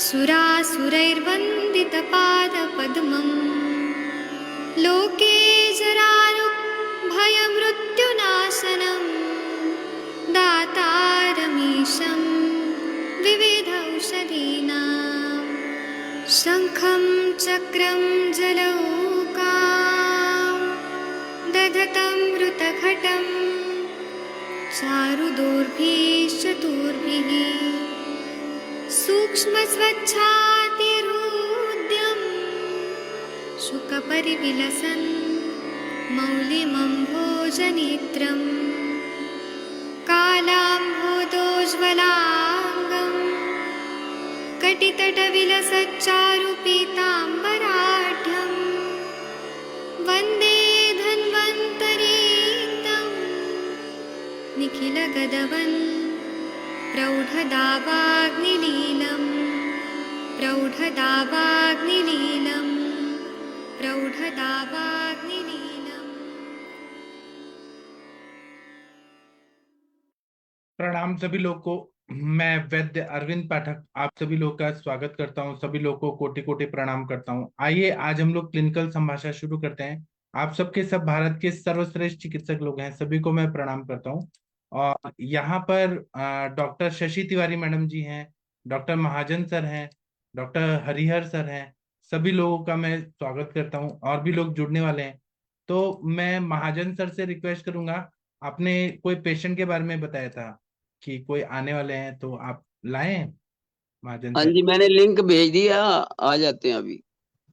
सुरासुरैर्वन्दितपादपद्मं लोके जरारुभयमृत्युनाशनं दातारमीशं विविधौषधीनां शङ्खं चक्रं जलौकां दधतं मृतघटं चारुदोर्भिश्चतुर्भिः सूक्ष्मस्वच्छातिरुद्यं शुकपरिविलसन् मौलिमम्भोजनेत्रं कालाम्भोदोज्ज्वलाङ्गं कटितटविलसच्चारुपीताम्बराढ्यं वन्दे धन्वन्तरीतं निखिलगदवन् प्रौढदावाग्निलीलं प्रौढदावाग्निलीलं प्रौढदावाग्निलीलं। प्रणाम सभी लोग को। मैं वैद्य अरविंद पाठक आप सभी लोग का स्वागत करता हूं। सभी लोग को कोटि कोटि प्रणाम करता हूं। आइए आज हम लोग क्लिनिकल संभाषण शुरू करते हैं। आप सबके सब भारत के सर्वश्रेष्ठ चिकित्सक लोग हैं, सभी को मैं प्रणाम करता हूं। और यहाँ पर डॉक्टर शशि तिवारी मैडम जी हैं, डॉक्टर महाजन सर हैं, डॉक्टर हरिहर सर हैं। सभी लोगों का मैं स्वागत करता हूँ। और भी लोग जुड़ने वाले हैं, तो मैं महाजन सर से रिक्वेस्ट करूंगा। आपने कोई पेशेंट के बारे में बताया था कि कोई आने वाले हैं, तो आप लाए महाजन हाँ सर? जी, मैंने लिंक भेज दिया, आ जाते हैं अभी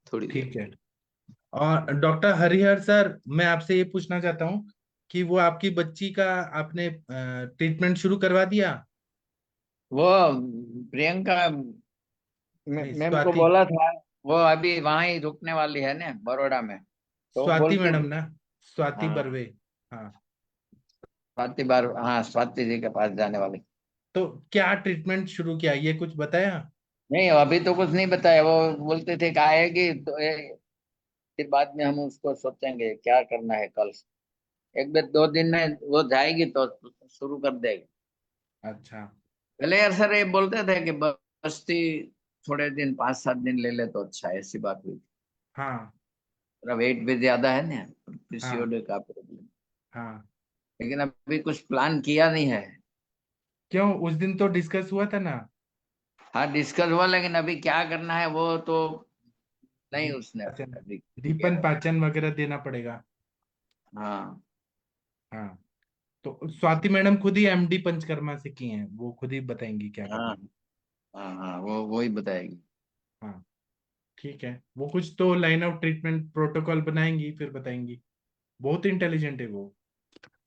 थोड़ी देर। ठीक है। और डॉक्टर हरिहर सर, मैं आपसे ये पूछना चाहता हूँ कि वो आपकी बच्ची का आपने ट्रीटमेंट शुरू करवा दिया? वो प्रियंका नहीं, मैम को स्वाति। बोला था, वो अभी वहां ही रुकने वाली है ना बड़ौदा में, तो स्वाति बोलती मैडम ना, स्वाति हाँ बर्वे। हाँ, स्वाति बार, हाँ स्वाति जी के पास जाने वाली। तो क्या ट्रीटमेंट शुरू किया, ये कुछ बताया? नहीं अभी तो कुछ नहीं बताया, वो बोलते थे कि आएगी तो फिर बाद में हम उसको सोचेंगे क्या करना है। कल एक बार 2 दिन में वो जाएगी तो शुरू कर देगी। अच्छा। पहले यार सर ये बोलते थे कि बस्ती थोड़े दिन 5-7 दिन ले ले तो अच्छा है, ऐसी बात हुई। हाँ मेरा वेट भी ज्यादा है ना, हाँ पीसीओडी का प्रॉब्लम। हाँ। लेकिन अभी कुछ प्लान किया नहीं है। क्यों, उस दिन तो डिस्कस हुआ था ना। हाँ डिस्कस हुआ, लेकिन अभी क्या करना है वो तो नहीं उसने पाचन, अभी किया दीपन है। पाचन वगैरह देना पड़ेगा। हाँ हाँ, तो स्वाति मैडम खुद ही एमडी पंचकर्मा से की हैं, वो खुद ही बताएंगी क्या करना हाँ है। हाँ हाँ वो ही बताएगी। हाँ ठीक है, वो कुछ तो लाइन ऑफ ट्रीटमेंट प्रोटोकॉल बनाएंगी, फिर बताएंगी। बहुत इंटेलिजेंट है वो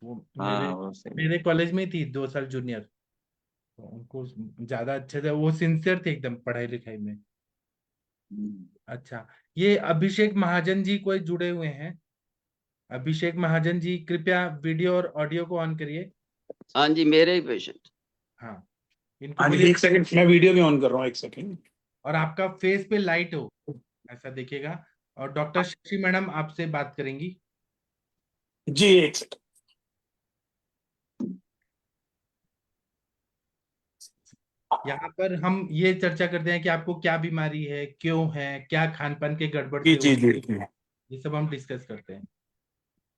मेरे हाँ वो सही। मेरे कॉलेज में ही थी, 2 साल जूनियर। तो उनको ज्यादा अच्छे से, वो सिंसियर थे एकदम पढ़ाई लिखाई में। अच्छा, ये अभिषेक महाजन जी कोई जुड़े हुए हैं? अभिषेक महाजन जी, कृपया वीडियो और ऑडियो को ऑन करिए। हाँ जी, मेरे ही पेशेंट। हाँ, इनको हाँ जी, बोलिए। एक सेकंड, मैं वीडियो भी ऑन कर रहा हूँ, एक सेकंड। और आपका फेस पे लाइट हो, ऐसा देखिएगा। और डॉक्टर शशि मैडम आपसे बात करेंगी। जी एक सेकंड। यहाँ पर हम ये चर्चा करते हैं कि आपको क्या बीमारी है, क्यों है, क्या खान पान के गड़बड़ जी से जी हुई, जी। ये सब हम डिस्कस करते हैं।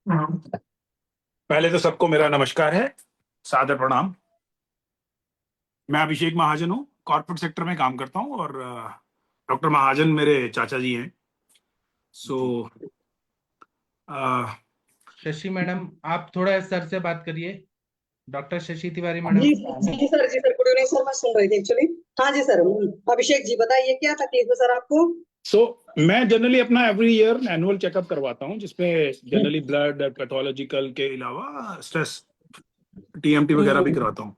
पहले तो सबको मेरा नमस्कार है, सादर प्रणाम। मैं अभिषेक महाजन हूँ, कॉर्पोरेट सेक्टर में काम करता हूँ और डॉक्टर महाजन मेरे चाचा जी हैं। सो शशि मैडम, आप थोड़ा सर से बात करिए। Doctor Shashi Tiwari madam. जी जी सर, जी सर, गुड इवनिंग सर, मैं सुन रही थी एक्चुअली। हाँ जी सर। अभिषेक जी बताइए क्या तकलीफ है सर आपको? मैं जनरली अपना एवरी ईयर एनुअल चेकअप करवाता हूँ, जिसमें जनरली ब्लड पैथोलॉजिकल के अलावा स्ट्रेस टीएमटी वगैरह भी कराता हूँ।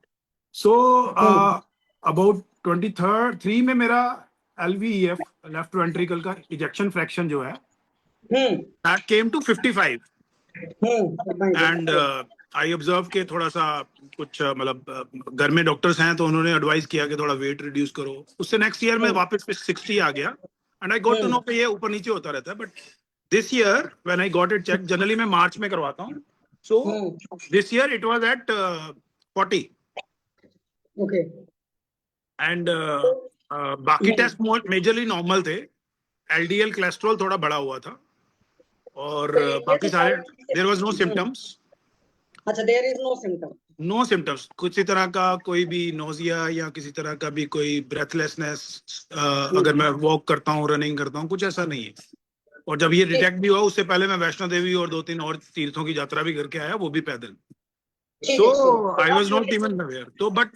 अबाउट 23 में मेरा LVEF लेफ्ट वेंट्रिकल का इजेक्शन फ्रैक्शन जो है that came to 55 and I observe के थोड़ा सा कुछ मतलब घर में डॉक्टर्स हैं तो उन्होंने एडवाइस किया कि थोड़ा वेट रिड्यूस करो। उससे नेक्स्ट ईयर में वापस 60 आ गया and I got to know कि ये ऊपर नीचे होता रहता है। But this year when I got it check, generally मैं मार्च में करवाता हूँ, so this year it was at 40 okay. And बाकी टेस्ट मेजरली नॉर्मल थे। एलडीएल कोलेस्ट्रॉल थोड़ा बढ़ा हुआ था और तो ये बाकी तो सारे सारी चीजें- देयर वाज नो सिम्टम्स। अच्छा, there is no symptom. No symptoms, किसी तरह का कोई भी नोजिया या किसी तरह का भी कोई ब्रेथलेसनेस, अगर मैं वॉक करता हूँ, रनिंग करता हूँ, कुछ ऐसा नहीं है। और जब ये डिटेक्ट भी हुआ, उससे पहले मैं वैष्णो देवी और 2-3 और तीर्थों की यात्रा भी करके आया, वो भी पैदल। So I was not even aware. तो बट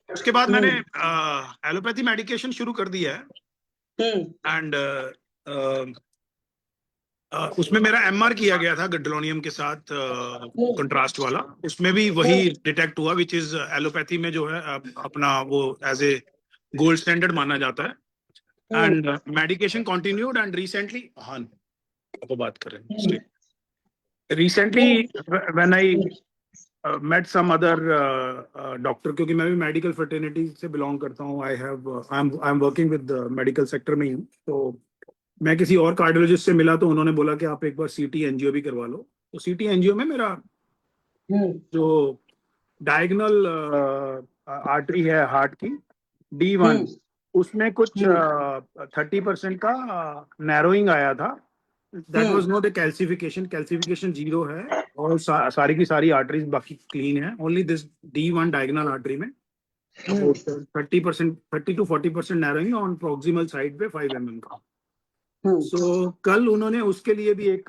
उसके बाद मैंने एलोपैथी मेडिकेशन शुरू कर दिया है एंड उसमें मेरा एमआर किया गया था गड्डलोनियम के साथ कंट्रास्ट वाला। उसमें भी वही डिटेक्ट हुआ, विच इज एलोपैथी में जो है अपना वो एज ए गोल्ड स्टैंडर्ड माना जाता है। And medication continued and recently, हाँ आपको बात कर रहे हैं, recently when I met some other doctor, क्योंकि मैं भी मेडिकल फ्रेटर्निटी से बिलोंग करता हूँ। I am working with medical sector में ही हूँ। तो मैं किसी और कार्डियोलॉजिस्ट से मिला, तो उन्होंने बोला कि आप एक बार सीटी एंजियो भी करवा लो। तो सीटी एंजियो में मेरा जो डायगोनल आर्टरी है हार्ट की, D1, उसमें कुछ 30% का नैरोइंग आया था। That was not a calcification, calcification 0 है और सारी की सारी आर्टरीज बाकी क्लीन है। Only this D1 diagonal artery में 30% 30 to 40% narrowing on proximal side पे 5 mm का। सो कल उन्होंने उसके लिए भी एक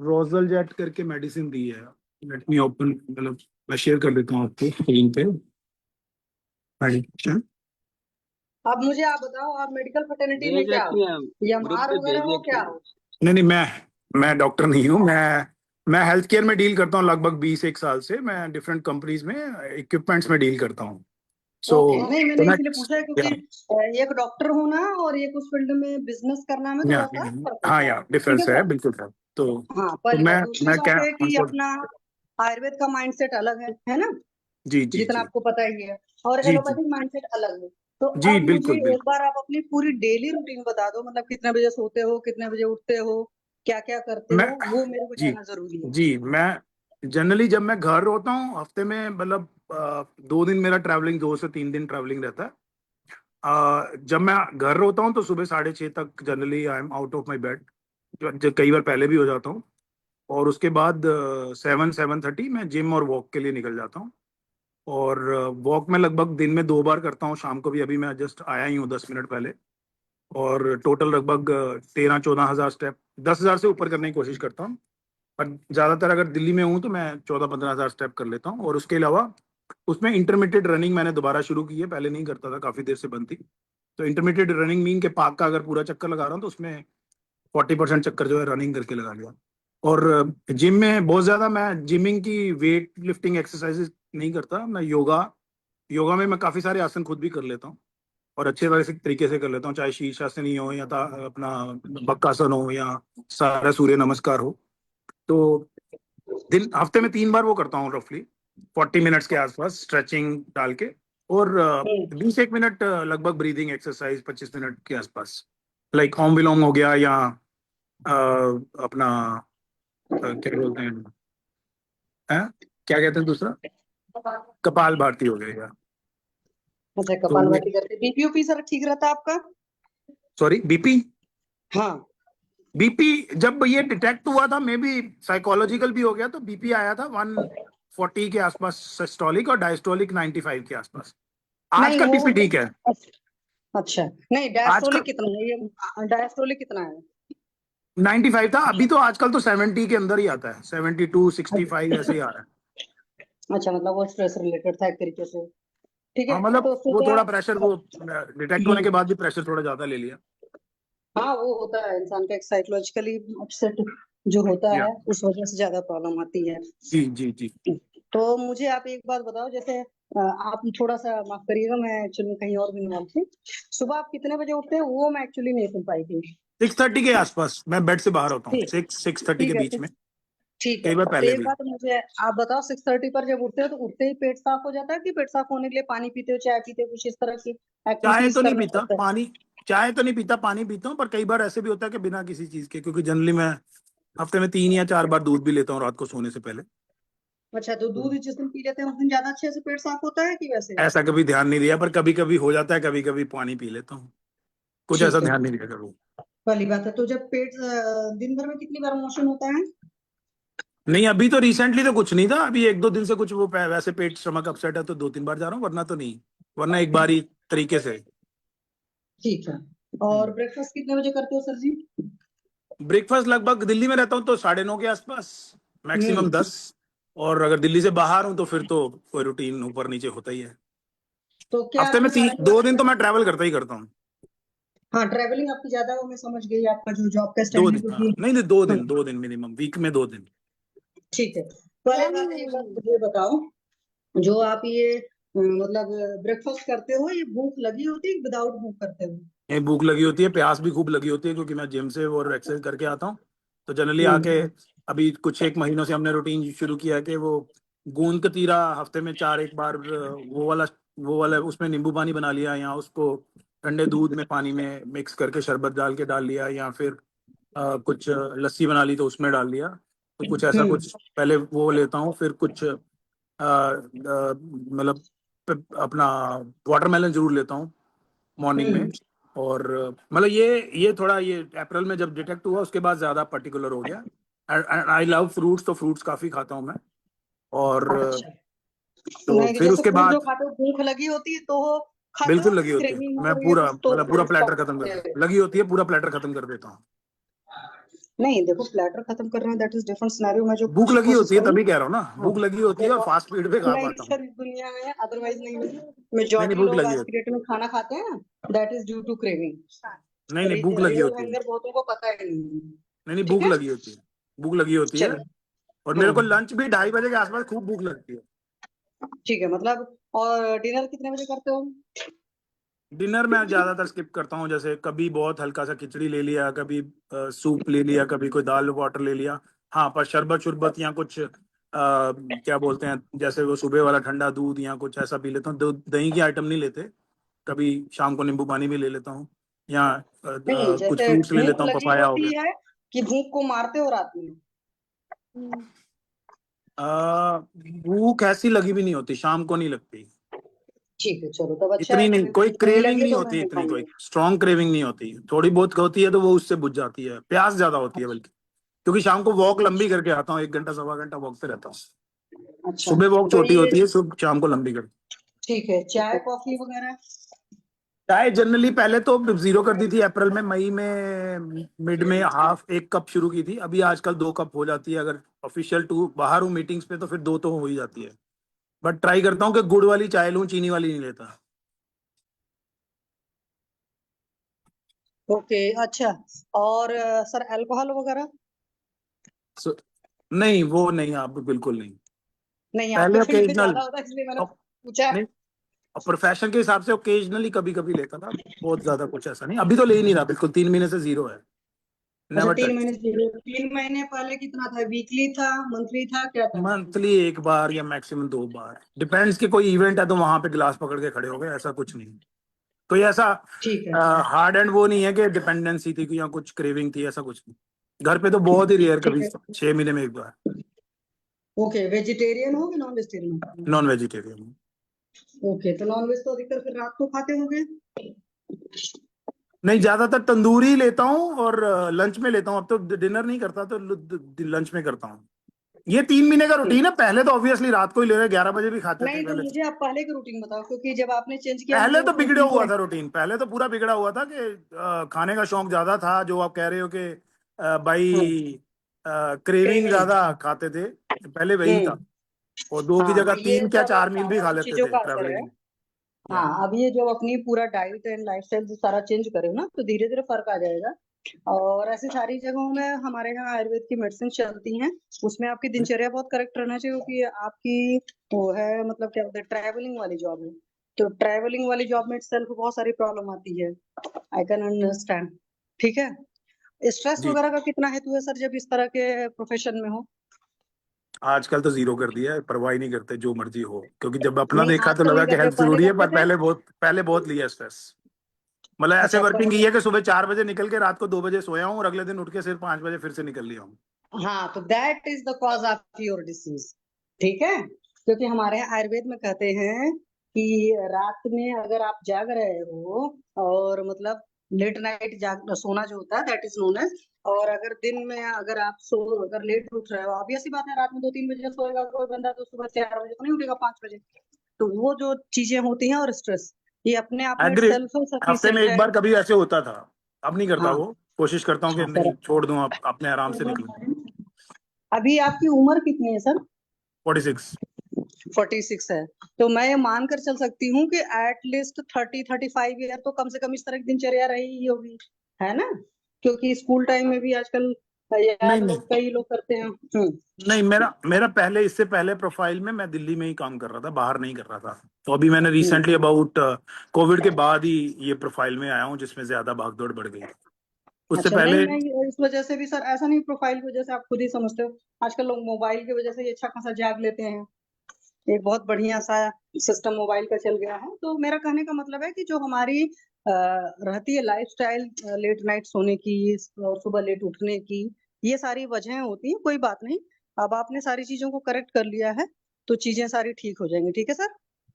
रोजल जेट करके मेडिसिन दी है। लेट मी ओपन, मतलब मैं शेयर कर देता हूँ आपको स्क्रीन पे मेडिकेशन। अब मुझे आप बताओ, आप मेडिकल फ्रेटर्निटी में भेज क्या रखी हो? है, या ग्रुप मार पे वगैरह भेज हो, रखी क्या है। हो? नहीं, मैं डॉक्टर नहीं हूँ। मैं हेल्थ केयर में डील करता हूँ लगभग 21 साल से। मैं डिफरेंट कंपनीज में इक्विपमेंट्स में डील करता हूँ। सो नहीं, मैंने इसलिए पूछा है क्योंकि एक डॉक्टर होना और एक उस फील्ड में बिजनेस करना में थोड़ा सा फर्क होता हाँ, है। या ठीक डिफरेंस है है, सर? बिल्कुल सर। तो हाँ, तो पहली बात। दूसरी मैं बात क्या है कि अपना आयुर्वेद का माइंडसेट अलग है ना? जी जी जितना जी आपको पता ही है, और जी जी एलोपैथिक माइंडसेट अलग है। तो जी, अब मुझे बिल्कुल एक बार आप अपनी पूरी डेली रूटीन बता दो, मतलब कितने बजे सोते हो, कितने बजे उठते हो, क्या क्या करते मैं हो, वो मेरे को जी जानना जरूरी है। जी मैं जनरली जब मैं घर होता हूँ हफ्ते में, मतलब 2 दिन मेरा ट्रैवलिंग, 2 से 3 दिन ट्रैवलिंग रहता है। जब मैं घर होता हूँ तो सुबह 6:30 तक generally I am out of my bed. कई बार पहले भी हो जाता हूँ। और उसके बाद 7-7:30 मैं जिम और वॉक के लिए निकल जाता हूँ। और वॉक में लगभग दिन में 2 बार करता हूँ, शाम को भी। अभी मैं जस्ट आया ही हूँ 10 मिनट पहले। और टोटल लगभग 13-14 हज़ार स्टेप, 10 हज़ार से ऊपर करने की कोशिश करता हूँ। पर ज़्यादातर अगर दिल्ली में हूँ तो मैं 14-15 हज़ार स्टेप कर लेता हूँ। और उसके अलावा उसमें इंटरमीडिएट रनिंग मैंने दोबारा शुरू की है, पहले नहीं करता था, काफ़ी देर से बंद थी। तो इंटरमीडिएट रनिंग मीन के पार्क का अगर पूरा चक्कर लगा रहा हूँ तो उसमें 40% चक्कर जो है रनिंग करके लगा लिया। और जिम में बहुत ज़्यादा मैं जिमिंग की वेट लिफ्टिंग एक्सरसाइजेस नहीं करता। मैं योगा में मैं काफ़ी सारे आसन खुद भी कर लेता हूँ और अच्छे तरीके से कर लेता हूँ, चाहे शीर्षासनी हो या अपना बक्कासन हो या सारा सूर्य नमस्कार हो। तो दिन हफ्ते में 3 बार वो करता हूँ, रफली 40 मिनट्स के आसपास स्ट्रेचिंग डाल के। और 20-1 मिनट लगभग ब्रीदिंग एक्सरसाइज 25 मिनट के आसपास, लाइक ओम विलोम हो गया, या अपना क्या बोलते हैं, क्या कहते हैं दूसरा, कपाल भारती हो गया। अच्छा, तो कपालभाति करते। बीपी ऊपी सर ठीक रहता है आपका? सॉरी, बीपी हाँ। बीपी जब ये डिटेक्ट हुआ था, मे बी साइकोलॉजिकल भी हो गया, तो बीपी आया था 140 के आसपास सिस्टोलिक और डायस्टोलिक 95 के आसपास। नहीं आजकल वो बीपी ठीक है। अच्छा, नहीं आजकल डायस्टोलिक कितना है ये? डायस्टोलिक कितना है? 95 था, अभी तो आजकल तो 70 के अंदर ही आता है, 72 65 ऐसे ही आ रहा है। अच्छा, मतलब वो स्ट्रेस रिलेटेड था एक तरीके से। ठीक हाँ, है, मतलब तो वो थोड़ा सुबह। प्रेशर, वो डिटेक्ट होने के बाद भी प्रेशर थोड़ा ज्यादा ले लिया। हाँ, वो होता है इंसान का एक साइकोलॉजिकली अपसेट जो होता या है, उस वजह से ज्यादा प्रॉब्लम आती है। जी जी जी। तो मुझे आप एक बात बताओ, जैसे आप थोड़ा सा माफ करिएगा, मैं एक्चुअली कहीं और भी इन्वॉल्व थी। सुबह आप कितने बजे उठते हैं वो मैं एक्चुअली नहीं सुन पाई थी। 6:30 के आसपास मैं बेड से बाहर होता हूँ, ठीक 6-6:30 के ठीक है, बीच में, ठीक है। कई बार तो पहले एक भी। बात मुझे आप बताओ, 6:30 पर जब उठते हो तो उठते ही पेट साफ हो जाता है कि पेट साफ होने के लिए पानी पीते हो, चाय पीते हो, कुछ इस तरह की चाय एक्टिविटीज तो नहीं करना पीता, पड़ता है? चाय तो नहीं पीता, पानी पीता हूँ। पर कई बार ऐसे भी होता है कि बिना किसी चीज के, क्योंकि जनरली मैं हफ्ते में 3 या 4 बार दूध भी लेता हूँ रात को सोने से पहले। अच्छा, तो दूध जिस दिन पी लेते हैं उस दिन ज्यादा अच्छे से पेट साफ होता है कि वैसे? ऐसा कभी ध्यान नहीं दिया, पर कभी कभी हो जाता है, कभी कभी पानी पी लेता हूँ, कुछ ऐसा ठीक है, ध्यान नहीं दिया कभी। पहली बात है। तो जब पेट दिन भर में कितनी बार मोशन होता है? नहीं, अभी तो रिसेंटली तो कुछ नहीं था, अभी 1-2 दिन से कुछ वो वैसे पेट स्टमक अपसेट है तो 2-3 बार जा रहा हूँ, वरना तो नहीं, वरना एक बार ही तरीके से। ठीक है। और ब्रेकफास्ट कितने बजे करते हो सर जी? ब्रेकफास्ट लगभग, दिल्ली में रहता हूँ तो 9:30 के आसपास, मैक्सिमम 10, और अगर दिल्ली से बाहर हूँ तो फिर तो कोई रूटीन ऊपर नीचे होता ही है। तो क्या हफ्ते में आपके सारे 2 दिन तो मैं ट्रैवल करता ही करता हूँ। हाँ, ट्रैवलिंग आपकी ज्यादा है, वो मैं समझ गई, आपका जो जॉब का 2 स्टैंड है, दिन, हाँ, क्योंकि नहीं नहीं, 2 दिन, 2 दिन मिनिमम, वीक में 2 दिन। ठीक है। पहले बात एक बात मुझे बताओ, जो आप ये मतलब ब्रेकफास्ट करते हो, ये भूख लगी होती है विदाउट भूख करते हो? ये भूख लगी होती है, प्यास भी खूब लगी होती है, क्योंकि मैं जिम से और एक्सरसाइज करके आता हूँ, तो जनरली आके अभी कुछ 1 महीनों से हमने रूटीन शुरू किया है कि वो गूंद कतीरा हफ्ते में 4 एक बार, वो वाला उसमें नींबू पानी बना लिया, या उसको ठंडे दूध में पानी में मिक्स करके शरबत डाल के डाल लिया, या फिर कुछ लस्सी बना ली तो उसमें डाल लिया, तो कुछ ऐसा कुछ पहले वो लेता हूँ, फिर कुछ मतलब अपना वाटरमेलन जरूर लेता हूँ मॉर्निंग में। और मतलब ये थोड़ा, ये अप्रैल में जब डिटेक्ट हुआ उसके बाद ज्यादा पर्टिकुलर हो गया। आई लव फ्रूट्स, तो फ्रूट्स काफी खाता हूँ मैं। और अच्छा। तो नहीं, फिर जैसे उसके फ्रूट जो बाद खाते हो, भूख लगी होती है तो खाते हो, बिल्कुल लगी होती है, क्रेविंग मैं हो रही है पूरा कुछ तो? मतलब पूरा प्लेटर खत्म कर, लगी होती है पूरा प्लेटर खत्म कर देता हूँ। नहीं देखो, प्लेटर खत्म कर रहे हैं, दैट इज डिफरेंट सिनेरियो। मैं जो भूख पूछने की लगी कोशिश होती है करूँ, तभी कह रहा हूँ ना, हाँ, भूख लगी होती है और देखो, फास्ट फूड पे खा नहीं पाता हूँ। सर, इस दुनिया में अदरवाइज नहीं है। नहीं नहीं, मेजॉरिटी भूख लोग लगी आज होती की डेट में खाना खाते हैं, that is due to craving. नहीं नहीं, भूख लगी रियल होती है, हंगर बहुतों को पता ही नहीं है। नहीं नहीं, ठीक भूख है, लगी होती है, भूख लगी होती है। चलो। और मेरे को लंच भी 2:30 बजे के आसपास खूब भूख लगती है। ठीक है, मतलब और डिनर कितने बजे करते हो? डिनर में ज्यादातर स्किप करता हूँ, जैसे कभी बहुत हल्का सा खिचड़ी ले लिया, कभी सूप ले लिया, कभी कोई दाल वाटर ले लिया। हाँ, पर शरबत शुरबत या कुछ क्या बोलते हैं, जैसे वो सुबह वाला ठंडा दूध या कुछ ऐसा पी लेता हूँ, दही की आइटम नहीं लेते। कभी शाम को नींबू पानी भी ले लेता हूँ, या नहीं, कुछ जैसे फ्रूट्स ले भूख लेता हूँ, लगी पपाया हो होती गया। है कि भूख को मारते हो रात में? भूख ऐसी लगी भी नहीं होती, शाम को नहीं लगती, ठीक है, चलो तब अच्छा इतनी है, नहीं, मुझे कोई भूख नहीं क्रेविंग लगी नहीं तो मैं होती, नहीं इतनी कोई खाऊंगी। स्ट्रॉन्ग क्रेविंग नहीं होती, थोड़ी बहुत होती है तो वो उससे बुझ जाती है, प्यास ज्यादा होती है बल्कि, क्योंकि शाम को वॉक लंबी अच्छा। करके आता हूँ, 1 घंटा सवा घंटा वॉक पे रहता हूँ। अच्छा, सुबह वॉक तो छोटी ये होती है, सुबह शाम को लंबी करती ठीक है, चाय कॉफी वगैरह? है। चाय जनरली पहले तो 0 कर दी थी अप्रैल में, मई में मिड में हाफ 1 कप शुरू की थी, अभी आजकल 2 कप हो जाती है, अगर ऑफिशियल टू बाहर हूँ मीटिंग्स पे तो फिर 2 तो हो ही जाती है। बट ट्राई करता हूँ कि गुड़ वाली चाय लूँ, चीनी वाली नहीं लेता। ओके, अच्छा। और सर अल्कोहल वगैरह? So, नहीं वो नहीं, आप बिल्कुल नहीं। नहीं, पहले आपके फील्ड में ओकेजनल, ज्यादा होता है इसलिए मैंने पूछा। नहीं, और प्रोफेशन के हिसाब से ओकेजनली कभी कभी लेता था, बहुत ज्यादा कुछ ऐसा नहीं, अभी तो ले ही नहीं रहा, बिल्कुल 3 महीने से 0 है, अच्छा, नेवर 3 टच। महीने से 3 महीने पहले कितना था? वीकली था, मंथली था, क्या था? मंथली 1 बार या मैक्सिमम 2 बार, डिपेंड्स कि कोई इवेंट है तो वहां पे गिलास पकड़ के खड़े हो गए, ऐसा कुछ नहीं। तो ये ऐसा ठीक है, हार्ड एंड वो नहीं है कि डिपेंडेंसी थी या कुछ क्रेविंग थी, ऐसा कुछ नहीं। घर पे तो बहुत ही रेयर, ठीक कभी है। 6 महीने में 1 बार। ओके, वेजिटेरियन हो कि non vegetarian? Non vegetarian. Okay, तो नॉन वेज तो अधिकतर फिर रात को खाते होंगे? नहीं, ज्यादातर तंदूरी लेता हूँ और लंच में लेता हूँ, अब तो डिनर नहीं करता तो लंच में करता हूँ। ये 3 महीने का रूटीन है, पहले तो ऑब्वियसली रात को ही ले रहे, 11 बजे भी खाते थे नहीं, तो पहले। मुझे आप पहले की रूटीन बताओ, क्योंकि जब आपने चेंज किया मुझे पहले वो तो बिगड़ा रूटीन को। हुआ था रूटीन, पहले तो पूरा बिगड़ा हुआ था कि खाने का शौक ज्यादा था, जो आप कह रहे हो कि हाँ, भाई क्रेविंग क्रेविंग। ज्यादा खाते थे, पहले वही था। और 2 की हाँ, जगह तो ये 3 क्या सब 4 मील भी सारा खा इन लेते चीजों थे का असर है। ट्रैवलिंग। या हाँ, अब ये जो अपनी पूरा डाइट एंड लाइफस्टाइल जो सारा चेंज करे ना, तो धीरे धीरे फर्क आ जाएगा। और ऐसी सारी जगहों में हमारे यहाँ आयुर्वेद की मेडिसिन चलती हैं, उसमें आपकी दिनचर्या बहुत करेक्ट रहना चाहिए, क्योंकि आपकी वो है, मतलब क्या बोलते हैं, ट्रैवलिंग वाली जॉब है। तो ट्रैवलिंग वाली जॉब में सेल्फ बहुत सारी प्रॉब्लम आती है, आई कैन अंडरस्टैंड। ठीक है। स्ट्रेस जी, वगैरह का कितना हेतु है सर, जब इस तरह के प्रोफेशन में हो? आजकल तो 0 कर दिया है, परवाह ही नहीं करते जो मर्जी हो, क्योंकि जब अपना नहीं, देखा तो आजकल लगा नहीं कि करते, हेल्थ पहले जरूरी है, करते पर थे। पहले बहुत लिया स्ट्रेस। मतलब ऐसे अच्छा, वर्किंग की पहले। है कि सुबह 4 बजे निकल के रात को 2 बजे सोया हूँ, और अगले दिन उठ के सिर्फ 5 बजे फिर से निकल लिया हूँ। हाँ, तो that is the cause of your disease. ठीक है, क्योंकि हमारे यहाँ आयुर्वेद में कहते हैं कि रात में अगर आप जाग रहे हो और मतलब लेट नाइट जाग सोना जो होता है दैट इज नोन एज, और अगर दिन में अगर आप अगर लेट उठ रहे हो, ऑब्वियस सी बात है, रात में 2-3 बजे सोएगा कोई बंदा तो सुबह 4 बजे तो नहीं उठेगा, 5 बजे। तो वो जो चीजें होती हैं और स्ट्रेस, ये अपने आप में एग्री। सेल्फ हफ्ते में सफिशिएंट एक है। बार कभी ऐसे होता था, अब नहीं करता हाँ वो। कोशिश करता हूँ कि हाँ नहीं, छोड़ दूं, आप अपने आराम से निकलूं। अभी आपकी उम्र कितनी है सर? 46। 46 है, तो मैं ये मान कर चल सकती हूँ कि एटलीस्ट 30-35 ईयर तो कम से कम इस तरह की दिनचर्या रही ही होगी, है ना? क्योंकि स्कूल टाइम में भी आजकल नहीं यार नहीं लोग कई लोग करते हैं। नहीं, मेरा मेरा पहले, इससे पहले प्रोफाइल में मैं दिल्ली में ही काम कर रहा था, बाहर नहीं कर रहा था। तो अभी मैंने रिसेंटली अबाउट कोविड के बाद ही ये प्रोफाइल में आया हूँ, जिसमें ज्यादा भागदौड़ बढ़ गई। उससे अच्छा, नहीं पहले मैं इस वजह से भी सर, ऐसा नहीं, प्रोफाइल की वजह से आप खुद ही समझते हो, आजकल लोग मोबाइल की वजह से ये अच्छा खासा जाग लेते हैं। एक बहुत बढ़िया सा सिस्टम मोबाइल का चल गया है। तो मेरा कहने का मतलब है कि जो हमारी रहती है लाइफस्टाइल, लेट नाइट सोने की और सुबह लेट उठने की, ये सारी वजहें होती हैं, कोई बात नहीं। अब आपने सारी चीजों को करेक्ट कर लिया है तो चीजें सारी ठीक हो जाएंगी, ठीक है सर?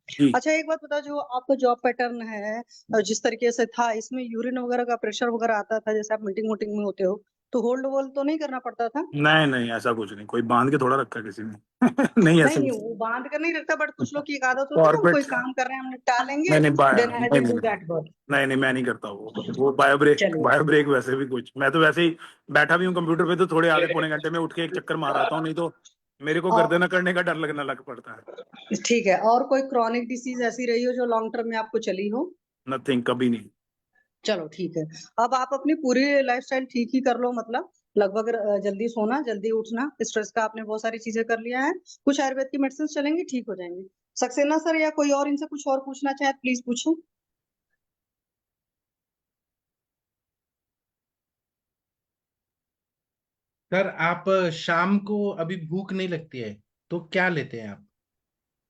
जी। अच्छा एक बात बताओ, जो आपका जॉब पैटर्न है जिस तरीके से था, इसमें यूरिन वगैरह का प्रेशर वगैरह आता था, जैसे आप मीटिंग वोटिंग में होते हो तो होल्ड वोल्ड तो नहीं करना पड़ता था? नहीं नहीं, ऐसा कुछ नहीं, कोई बांध के थोड़ा रखा है किसी ने। नहीं, नहीं ऐसा नहीं, नहीं। वो बांध कर नहीं रखता, बट कुछ लोग की एक आदत होती है ना, हम कोई कॉर्पोरेट। काम कर रहे हैं हम निपटा लेंगे, नहीं नहीं, देन आई नहीं विल नहीं डू नहीं दैट वर्क। नहीं नहीं, मैं नहीं करता वो बायो ब्रेक, चलिए बायो ब्रेक वैसे भी कुछ, मैं तो वैसे ही बैठा भी हूँ कंप्यूटर पे, तो थोड़े आधे पौने घंटे में उठ के एक चक्कर मार आता हूँ, नहीं तो मेरे को और गर्दन करने का डर लगने लग पड़ता है। ठीक है, और कोई क्रॉनिक डिसीज ऐसी रही हो जो लॉन्ग टर्म में आपको चली हो? नथिंग, कभी नहीं। चलो ठीक है, अब आप अपनी पूरी लाइफस्टाइल ठीक ही कर लो, मतलब लगभग जल्दी सोना जल्दी उठना, स्ट्रेस का आपने बहुत सारी चीजें कर लिया है, कुछ आयुर्वेद की मेडिसिन चलेंगी, ठीक हो जाएंगी। सक्सेना सर या कोई और इनसे कुछ और पूछना चाहे प्लीज पूछो। सर आप शाम को अभी भूख नहीं लगती है तो क्या लेते हैं आप?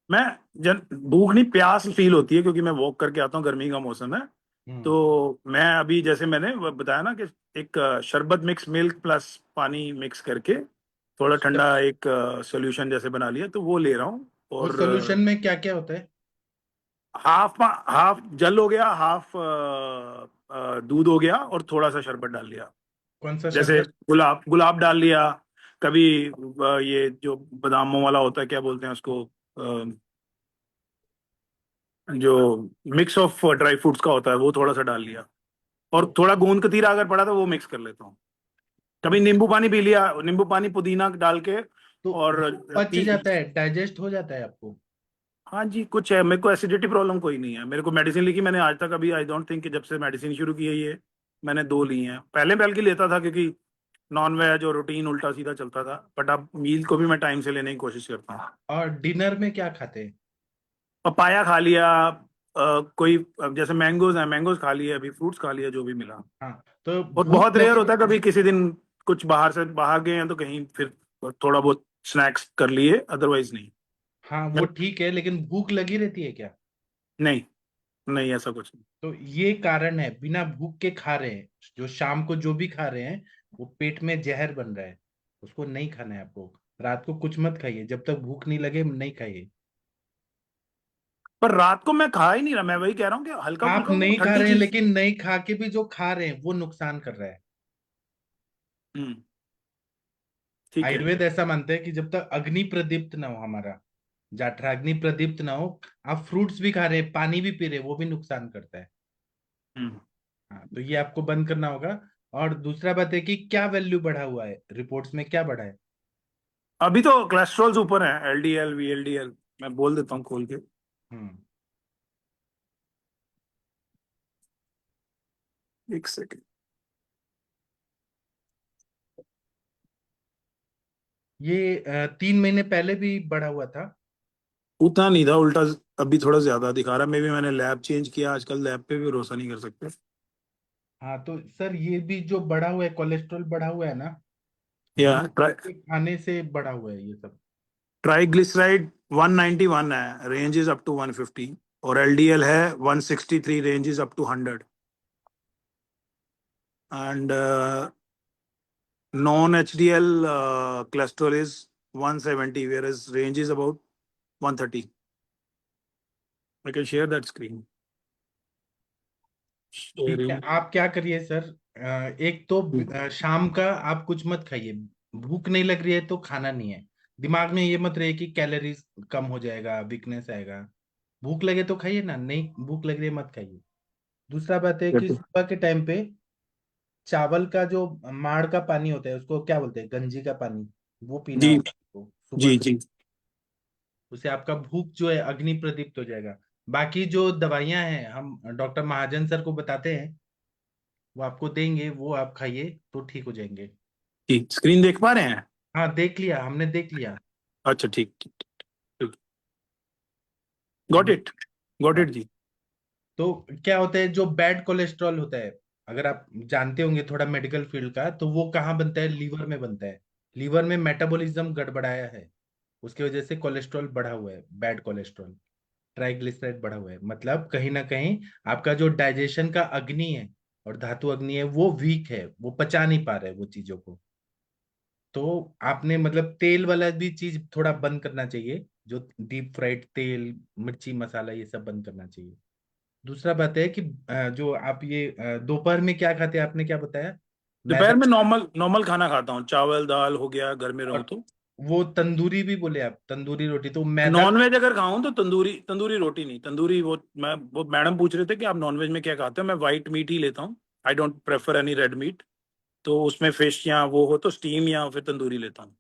मैं जन भूख नहीं, प्यास फील होती है, क्योंकि मैं वॉक करके आता हूँ, गर्मी का मौसम है। हम्म। तो मैं अभी, जैसे मैंने वो बताया ना कि एक शरबत मिक्स, मिल्क प्लस पानी मिक्स करके थोड़ा ठंडा एक सॉल्यूशन जैसे बना लिया, तो वो ले रहा हूँ। उस और सोल्यूशन में क्या क्या होता है? हाफ हाफ जल हो गया, हाफ दूध हो गया, और थोड़ा सा शरबत डाल लिया। कौन सा जैसे शरबत? गुलाब गुलाब डाल लिया, कभी ये जो बादामों वाला होता है, क्या बोलते हैं उसको, जो मिक्स ऑफ ड्राई फ्रूट्स का होता है, वो थोड़ा सा डाल लिया। और तो थोड़ा गोंद कतीरा अगर पड़ा तो वो मिक्स कर लेता हूँ। कभी नींबू पानी पी लिया, नींबू पानी पुदीना डाल के। तो और वो पच पी। जाता है, डाइजेस्ट हो जाता है आपको? हाँ जी, कुछ है, मेरे को एसिडिटी प्रॉब्लम कोई नहीं है। मेरे को मेडिसिन लिखी मैंने आज तक, अभी आई डोंट थिंक कि जब से मेडिसिन शुरू की है ये, मैंने 2 ली हैं। पहले बल्कि लेता था, क्योंकि नॉन वेज और रूटीन उल्टा सीधा चलता था, बट अब मील को भी मैं टाइम से लेने की कोशिश करता हूँ। और डिनर में क्या खाते हैं? पपाया खा लिया, कोई जैसे मैंगोज है, मैंगोज खा लिए, अभी फ्रूट्स खा लिया, जो भी मिला। हाँ, तो और भूख बहुत रेयर लगे। होता है, कभी किसी दिन कुछ बाहर से बाहर गए हैं तो कहीं फिर थोड़ा बहुत स्नैक्स कर लिए, अदरवाइज नहीं। हाँ वो ठीक है, लेकिन भूख लगी रहती है क्या? नहीं नहीं, ऐसा कुछ नहीं। तो ये कारण है, बिना भूख के खा रहे हैं, जो शाम को जो भी खा रहे हैं वो पेट में जहर बन रहा है, उसको नहीं खाना है आपको। रात को कुछ मत खाइए, जब तक भूख नहीं लगे नहीं खाइए। पर रात को मैं खा ही नहीं रहा, मैं वही कह रहा हूँ कि हल्का आप फुल्का वो नहीं खा ठंडी रहे हैं, चीज। लेकिन नहीं खा के भी जो खा रहे हैं वो नुकसान कर रहा है। हम्म। ठीक है। आयुर्वेद ऐसा मानते हैं कि जब तक अग्नि प्रदीप्त ना हो, हमारा जाठराग्नि प्रदीप्त ना हो, आप फ्रूट्स भी खा रहे हैं, पानी भी पी रहे हैं, वो भी नुकसान करता है। हम्म। हाँ, तो ये आपको बंद करना होगा। और दूसरा बात है कि क्या वैल्यू बढ़ा हुआ है, रिपोर्ट्स में क्या बढ़ा है? अभी तो कोलेस्ट्रॉल ऊपर है, एलडीएल वीएलडीएल, मैं बोल देता हूँ खोल के। हम्म। एक सेकेंड। ये 3 महीने पहले भी बढ़ा हुआ था। उतना नहीं था, उल्टा अभी थोड़ा ज्यादा दिखा रहा है। मे भी मैंने लैब चेंज किया, आजकल लैब पे भी भरोसा नहीं कर सकते। हाँ तो सर ये भी जो बढ़ा हुआ है, कोलेस्ट्रॉल बढ़ा हुआ है ना, या ये के खाने से बढ़ा हुआ है ये सब। ट्राइग्लिसराइड 191 है, रेंज इज अप टू 150। और एलडीएल है 163, range is up to 100। And non HDL cholesterol is 170, whereas range is about 130. I can share that screen. ठीक है, Sharing. आप क्या करिए सर, एक तो शाम का आप कुछ मत खाइए। भूख नहीं लग रही है तो खाना नहीं है। दिमाग में ये मत रहे कि कैलोरीज कम हो जाएगा, वीकनेस आएगा। भूख लगे तो खाइए ना, नहीं भूख लग रही है मत खाइए। दूसरा बात है कि सुबह के टाइम पे चावल का जो माड़ का पानी होता है उसको क्या बोलते हैं, गंजी का पानी, वो पीना जी होगा आपको सुबह जी के। जी। उससे आपका भूख जो है अग्नि प्रदीप्त हो जाएगा। बाकी जो दवाइयां हैं हम डॉक्टर महाजन सर को बताते हैं, वो आपको देंगे, वो आप खाइए तो ठीक हो जाएंगे। जी, स्क्रीन देख पा रहे हैं? हाँ देख लिया, हमने देख लिया। अच्छा, ठीक ठीक। गॉट हाँ, इट जी। तो क्या होता है जो बैड कोलेस्ट्रॉल होता है, अगर आप जानते होंगे थोड़ा मेडिकल फील्ड का, तो वो कहाँ बनता है, लीवर में बनता है। लीवर में मेटाबॉलिज्म गड़बड़ाया है, उसकी वजह से कोलेस्ट्रॉल बढ़ा हुआ है, बैड कोलेस्ट्रॉल, ट्राइग्लिसराइड बढ़ा हुआ है। मतलब कहीं ना कहीं आपका जो डाइजेशन का अग्नि है और धातु अग्नि है वो वीक है, वो पचा नहीं पा रहे वो चीजों को। तो आपने मतलब तेल वाला भी चीज थोड़ा बंद करना चाहिए, जो डीप फ्राइड तेल, मिर्ची मसाला, ये सब बंद करना चाहिए। दूसरा बात है कि जो आप ये दोपहर में क्या खाते हैं, आपने क्या बताया, मैदा। दोपहर में नॉर्मल नॉर्मल खाना खाता हूँ, चावल दाल हो गया, घर में रहूं और तो। वो तंदूरी भी बोले आप, तंदूरी रोटी, तो मैदा। नॉन वेज अगर खाऊं तो तंदूरी तंदूरी रोटी नहीं, तंदूरी वो मैडम पूछ रहे थे कि आप नॉन वेज में क्या खाते हो, मैं व्हाइट मीट ही लेता हूँ। I don't prefer any red meat. तो उसमें फिश या वो हो तो स्टीम या फिर तंदूरी लेता हूँ।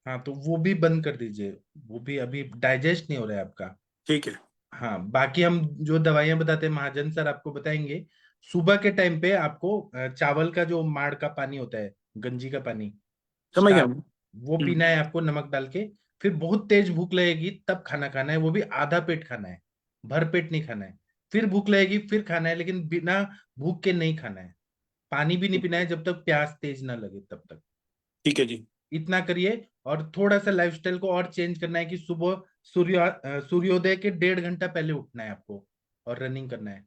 हाँ तो वो भी बंद कर दीजिए, वो भी अभी डाइजेस्ट नहीं हो रहा है आपका। ठीक है। हाँ बाकी हम जो दवाइयां बताते हैं महाजन सर आपको बताएंगे। सुबह के टाइम पे आपको चावल का जो माड़ का पानी होता है, गंजी का पानी, समझ गया स्टार्च, मैं। वो पीना है आपको नमक डाल के। फिर बहुत तेज भूख लगेगी तब खाना खाना है, वो भी आधा पेट खाना है, भर पेट नहीं खाना है। फिर भूख लगेगी फिर खाना है, लेकिन बिना भूख के नहीं खाना है। पानी भी नहीं पीना है जब तक प्यास तेज ना लगे तब तक। ठीक है जी। इतना करिए। और थोड़ा सा लाइफस्टाइल को और चेंज करना है कि सुबह सूर्योदय के 1.5 घंटा पहले उठना है आपको और रनिंग करना है,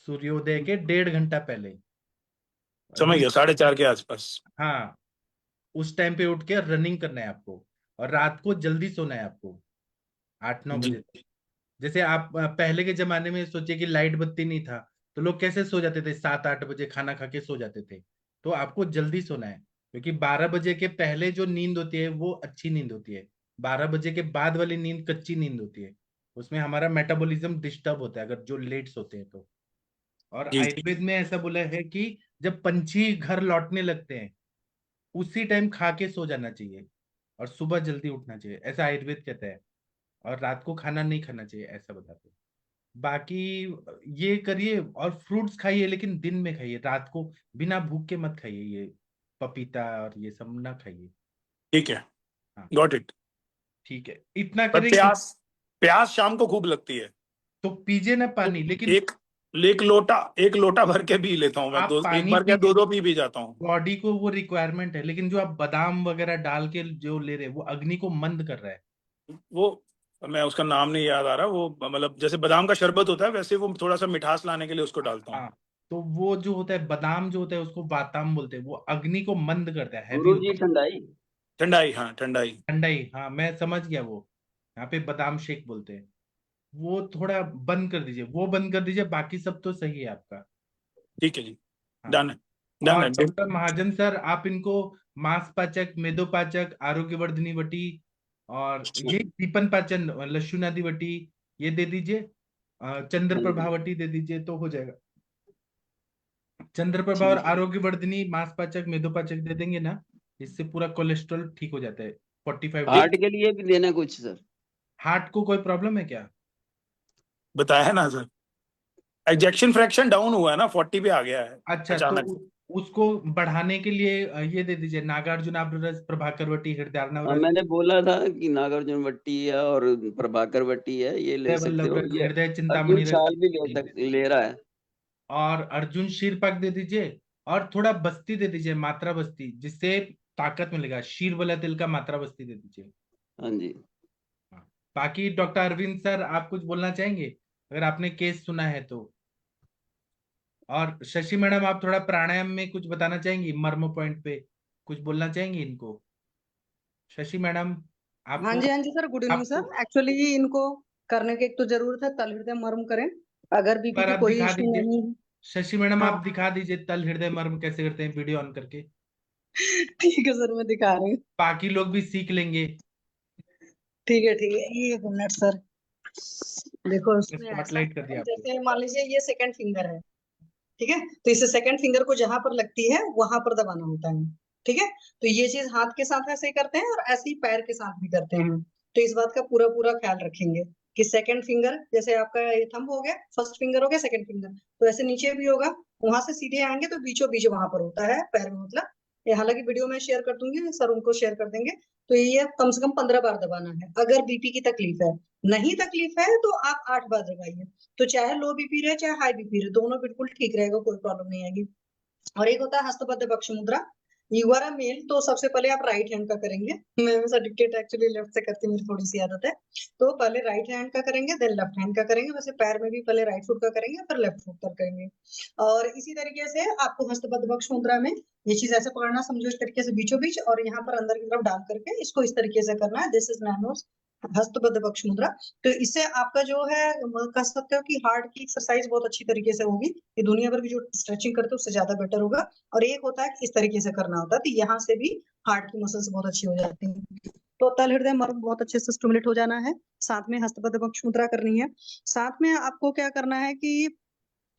सूर्योदय के 1.5 घंटा पहले। समझ दूस गया, 4:30 के आसपास। हाँ, उस टाइम पे उठ के रनिंग करना है आपको। और रात को जल्दी सोना है आपको, 8-9 बजे जी तक। जैसे आप पहले के जमाने में सोचिए कि लाइट बत्ती नहीं था, तो लोग कैसे सो जाते थे, 7-8 बजे खाना खा के सो जाते थे। तो आपको जल्दी सोना है, क्योंकि 12 बजे के पहले जो नींद होती है वो अच्छी नींद होती है। 12 बजे के बाद वाली नींद कच्ची नींद होती है, उसमें हमारा मेटाबॉलिज्म डिस्टर्ब होता है अगर जो लेट सोते हैं तो। और जी। आयुर्वेद में ऐसा बोला है कि जब पंछी घर लौटने लगते हैं उसी टाइम खा के सो जाना चाहिए और सुबह जल्दी उठना चाहिए, ऐसा आयुर्वेद कहता है। और रात को खाना नहीं खाना चाहिए, ऐसा बताते हैं। बाकी ये करिए और फ्रूट्स खाइए, लेकिन दिन में खाइए, रात को बिना भूख के मत खाइए, ये पपीता और ये सब ना खाइए। ठीक है। हाँ गॉट इट। ठीक है, इतना पर करेंगे प्यास प्यास शाम को खूब लगती है। तो पीजिए ना तो पानी, लेकिन एक एक लोटा भर के पी लेता हूँ मैं, आप दो एक पानी बार क्या पीजिए, दो दो पी जाता हूँ। बॉडी को वो रिक्वायरमेंट है। लेकिन जो आप बादाम वगैरह डाल के जो ले रहे हैं वो अग्नि को मंद कर रहा है। वो मैं उसका नाम नहीं याद आ रहा, वो मतलब जैसे बादाम का शरबत होता है वैसे वो थोड़ा सा मिठास लाने के लिए उसको डालता हूँ। हाँ, तो वो जो होता है बादाम जो होता है उसको वाताम बोलते हैं, वो अग्नि को मंद करता है, हैवी गुरु होता जी है। ठंडाई। ठंडाई, हाँ ठंडाई। ठंडाई, हाँ मैं समझ गया वो, यहाँ पे बादाम शेक बोलते हैं। वो थोड़ा बंद कर दीजिए, वो बंद कर दीजिए, बाकी सब तो सही है आपका। ठीक है जी। हाँ। डन है। डन और है। डॉक्टर महाजन सर आप इनको मांसपाचक, मेदोपाचक, आरोग्यवर्धिनी वटी और ये दीपन पाचन, लक्षुनादि वटी, ये दे दीजिए। चंद्र प्रभावटी दे दीजिए तो हो जाएगा। चंद्र प्रभा और आरोग्यवर्धिनी, मांसपाचक, मेदोपाचक दे देंगे ना, इससे पूरा कोलेस्ट्रॉल ठीक हो जाता है। 45 डेज। हार्ट के लिए भी देना कुछ सर? हार्ट को कोई प्रॉब्लम है क्या? बताया ना सर, एजेक्शन फ्रैक्शन डाउन हुआ है ना, 40 पे आ गया है अच्छा, तो अचानक। उसको बढ़ाने के लिए ये दे दीजिए, नागार्जुनाभ्रस, प्रभाकरवटी, हृदयार्णवरस, मैंने बोला था कि नागार्जुन वट्टी है और प्रभाकर वट्टी है, ये ले सकते वल्लभ हो। रस, ये हृदय अर्जुन चिंतामणि रस। छाल भी ले रहा है। और अर्जुन शीरपक दे दीजिए। और थोड़ा बस्ती दे दीजिए, मात्रा बस्ती, जिससे ताकत मिलेगा। शीर वाला तिल का मात्रा बस्ती दे दीजिए। हाँ जी। हाँ। बाकी डॉक्टर अरविंद सर आप कुछ बोलना चाहेंगे, अगर आपने केस सुना है तो? और शशि मैडम आप थोड़ा प्राणायाम में कुछ बताना चाहेंगी, मर्म पॉइंट पे कुछ बोलना चाहेंगी इनको? शशि मैडम हाँ आपको जी सर, गुड इवनिंग सर। आपको एक्चुअली इनको करने की एक तो जरूरत है, तल हृदय मर्म करें। अगर बीपी पर की आप कोई दिखा इश्यू दीजिए नहीं है। शशि मैडम, हाँ आप दिखा दीजिए तल हृदय मर्म कैसे करते हैं वीडियो ऑन करके, ठीक है सर, मैं दिखा रही हूँ। बाकी लोग भी सीख लेंगे। ठीक है ठीक है, एक मिनट सर। देखो उसमें ऐसा स्पॉटलाइट कर दिया है, आपने। जैसे मान लीजिए ये सेकंड फिंगर है, ठीक है। तो इसे सेकंड फिंगर को जहां पर लगती है वहां पर दबाना होता है, ठीक है। तो ये चीज हाथ के साथ ऐसे ही करते हैं और ऐसे ही पैर के साथ भी करते हैं। तो इस बात का पूरा पूरा ख्याल रखेंगे कि सेकंड फिंगर, जैसे आपका ये थंब हो गया, फर्स्ट फिंगर हो गया, सेकंड फिंगर, तो ऐसे नीचे भी होगा, वहां से सीधे आएंगे तो बीचों बीच वहां पर होता है पैर में, मतलब ये हालांकि वीडियो में शेयर कर दूंगी, सर उनको शेयर कर देंगे। तो ये कम से कम 15 बार दबाना है। अगर बीपी की तकलीफ है, नहीं तकलीफ है तो आप 8 बार दबाइए। तो चाहे लो बीपी रहे चाहे हाई बीपी रहे, दोनों बिल्कुल ठीक रहेगा, कोई प्रॉब्लम नहीं आएगी। और एक होता है हस्तबद्ध पक्ष मुद्रा। यू आर अ मेल, तो सबसे पहले आप राइट हैंड का करेंगे। मैं हमेशा डिक्टेट एक्चुअली लेफ्ट से करती हूँ, मेरी थोड़ी सी आदत है। तो पहले राइट हैंड का करेंगे, देन लेफ्ट हैंड का करेंगे। वैसे पैर में भी पहले राइट फुट का करेंगे फिर लेफ्ट फुट का करेंगे। और इसी तरीके से आपको हस्तबद्ध पक्ष मुद्रा में ये चीज ऐसे पकड़ना, समझो इस तरीके से बीचों बीच, और यहाँ पर अंदर की तरफ डाल करके इसको इस तरीके से करना है। दिस इज नैनोस हस्तबद्ध पक्ष मुद्रा। तो इससे आपका जो है कह सकते हो कि हार्ट की एक्सरसाइज बहुत अच्छी तरीके से होगी। ये दुनिया भर की जो स्ट्रेचिंग करते हैं उससे ज्यादा बेटर होगा। और एक होता है कि इस तरीके से करना होता है, तो यहाँ से भी हार्ट की मसल्स बहुत अच्छी हो जाती है। तो तल हृदय मर्म बहुत अच्छे से स्टिमुलेट हो जाना है। साथ में हस्तबद्ध पक्ष मुद्रा करनी है। साथ में आपको क्या करना है कि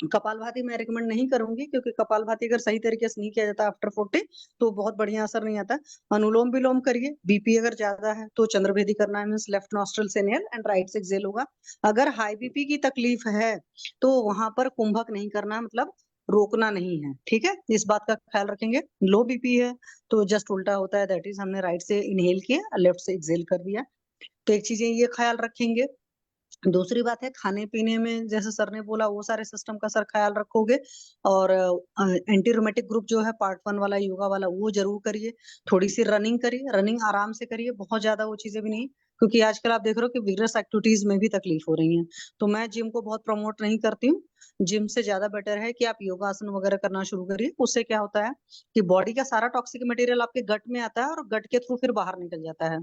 कपालभाति मैं रिकमेंड नहीं करूंगी, क्योंकि कपालभाति अगर सही तरीके से नहीं किया जाता आफ्टर 40 तो बहुत बढ़िया असर नहीं आता। अनुलोम विलोम करिए। बीपी अगर ज्यादा है तो चंद्रभेदी करना है, मींस लेफ्ट नॉस्ट्रल से इनहेल एंड राइट से एक्सहेल होगा। अगर हाई बीपी की तकलीफ है तो वहां पर कुंभक नहीं करना, मतलब रोकना नहीं है, ठीक है। इस बात का ख्याल रखेंगे। लो बीपी है तो जस्ट उल्टा होता है, दैट इज हमने राइट से इनहेल किया, लेफ्ट से एक्सहेल कर दिया। तो एक चीजें ये ख्याल रखेंगे। दूसरी बात है खाने पीने में, जैसे सर ने बोला वो सारे सिस्टम का सर ख्याल रखोगे। और एंटी रोमेटिक ग्रुप जो है पार्ट 1 वाला योगा वाला वो जरूर करिए। थोड़ी सी रनिंग करिए, रनिंग आराम से करिए, बहुत ज्यादा वो चीजें भी नहीं, क्योंकि आजकल आप देख रहे हो कि विगरस एक्टिविटीज में भी तकलीफ हो रही है। तो मैं जिम को बहुत प्रमोट नहीं करती हूँ। जिम से ज्यादा बेटर है कि आप योगासन वगैरह करना शुरू करिए। उससे क्या होता है कि बॉडी का सारा टॉक्सिक मटेरियल आपके गट में आता है और गट के थ्रू फिर बाहर निकल जाता है।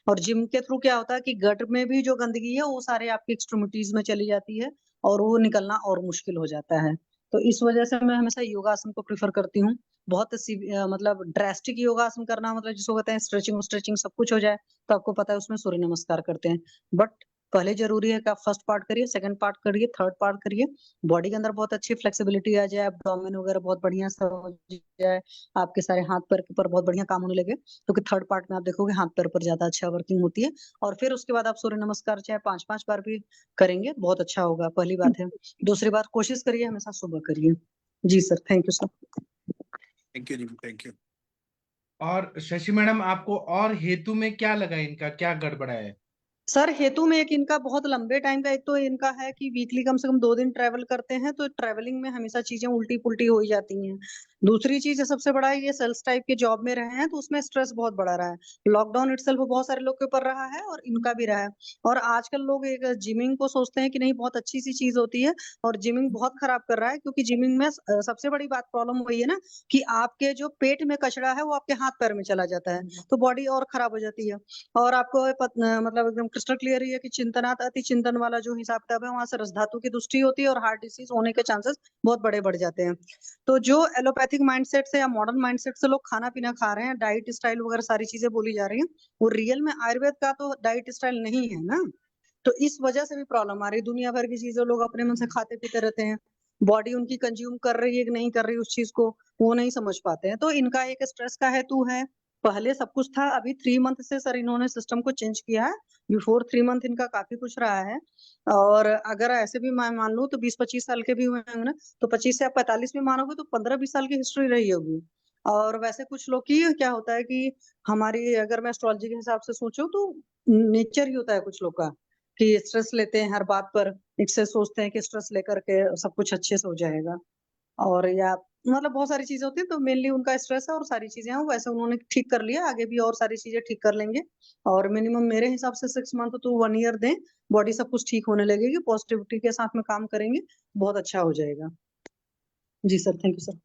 और जिम के थ्रू क्या होता है कि गट में भी जो गंदगी है वो सारे आपकी एक्सट्रीमिटीज में चली जाती है और वो निकलना और मुश्किल हो जाता है। तो इस वजह से मैं हमेशा योगासन को प्रेफर करती हूँ। बहुत मतलब ड्रेस्टिक योगासन करना, मतलब जिसको कहते हैं स्ट्रेचिंग स्ट्रेचिंग सब कुछ हो जाए, तो आपको पता है उसमें सूर्य नमस्कार करते हैं। बट पहले जरूरी है कि आप फर्स्ट पार्ट करिए, सेकंड पार्ट करिए, थर्ड पार्ट करिए। बॉडी के अंदर बहुत अच्छी फ्लेक्सिबिलिटी आ जाए, एब्डोमेन वगैरह बहुत बढ़िया सा हो जाए, आपके सारे हाथ पैर के ऊपर बहुत बढ़िया काम होने लगे, क्योंकि थर्ड पार्ट में आप देखोगे हाथ पैर पर ज्यादा अच्छा वर्किंग होती है। और फिर उसके बाद आप सूर्य नमस्कार चाहे 5-5 बार भी करेंगे बहुत अच्छा होगा, पहली बात है। दूसरी बात, कोशिश करिए हमेशा सुबह करिए। जी sir, thank you sir. Thank you जी, थैंक यू। और शशि मैडम आपको और हेतु में क्या लगा, इनका क्या गड़बड़ा है? सर हेतु में एक इनका बहुत लंबे टाइम का, एक तो इनका है कि वीकली कम से कम 2 दिन ट्रेवल करते हैं, तो ट्रेवलिंग में हमेशा चीजें उल्टी पुल्टी हो ही जाती हैं। दूसरी चीज है सबसे बड़ा, ये सेल्स टाइप के जॉब में रहे हैं तो उसमें स्ट्रेस बहुत बढ़ा रहा है। लॉकडाउन इटसेल्फ बहुत सारे लोग के ऊपर रहा है और इनका भी रहा है। और आजकल लोग एक जिमिंग को सोचते हैं कि नहीं बहुत अच्छी सी चीज होती है, और जिमिंग बहुत खराब कर रहा है, क्योंकि जिमिंग में सबसे बड़ी बात प्रॉब्लम वही है ना कि आपके जो पेट में कचरा है वो आपके हाथ पैर में चला जाता है, तो बॉडी और खराब हो जाती है। और आपको मतलब एकदम क्रिस्टल क्लियर ही है कि चिंतनात अति चिंतन वाला जो हिसाब किताब है वहां से रसधातु की दुष्टि होती है और हार्ट डिसीज होने के चांसेस बहुत बड़े बढ़ जाते हैं। तो जो एलोपैथिक माइंडसेट से या मॉडर्न माइंडसेट से लोग खाना पीना खा रहे हैं, डाइट स्टाइल वगैरह सारी चीजें बोली जा रही हैं, वो रियल में आयुर्वेद का तो डाइट स्टाइल नहीं है ना। तो इस वजह से भी प्रॉब्लम आ रही है। दुनिया भर की चीजें लोग अपने मन से खाते पीते रहते हैं, बॉडी उनकी कंज्यूम कर रही है कि नहीं कर रही उस चीज को वो नहीं समझ पाते हैं। तो इनका एक स्ट्रेस का हेतु है। पहले सब कुछ था, अभी 3 मंथ से सर इन्होंने सिस्टम को चेंज किया है। बिफोर 3 मंथ इनका काफी कुछ रहा है। और अगर ऐसे भी मैं मान लूं तो 20-25 साल के भी हुए होंगे ना, तो 25 से आप 45 भी मानोगे तो 15-20 साल की हिस्ट्री रही होगी। और वैसे कुछ लोग की क्या होता है कि हमारी, अगर मैं एस्ट्रोलॉजी के हिसाब से सोचूं तो नेचर ही होता है कुछ लोग का कि स्ट्रेस लेते हैं हर बात पर, इससे सोचते हैं कि स्ट्रेस लेकर के सब कुछ अच्छे से हो जाएगा। और या मतलब बहुत सारी चीजें होती है, तो मेनली उनका स्ट्रेस है और सारी चीजें हैं, वैसे उन्होंने ठीक कर लिया, आगे भी और सारी चीजें ठीक कर लेंगे। और मिनिमम मेरे हिसाब से 6 मंथ तो 1 ईयर दें, बॉडी सब कुछ ठीक होने लगेगी, पॉजिटिविटी के साथ में काम करेंगे, बहुत अच्छा हो जाएगा। जी सर, थैंक यू सर।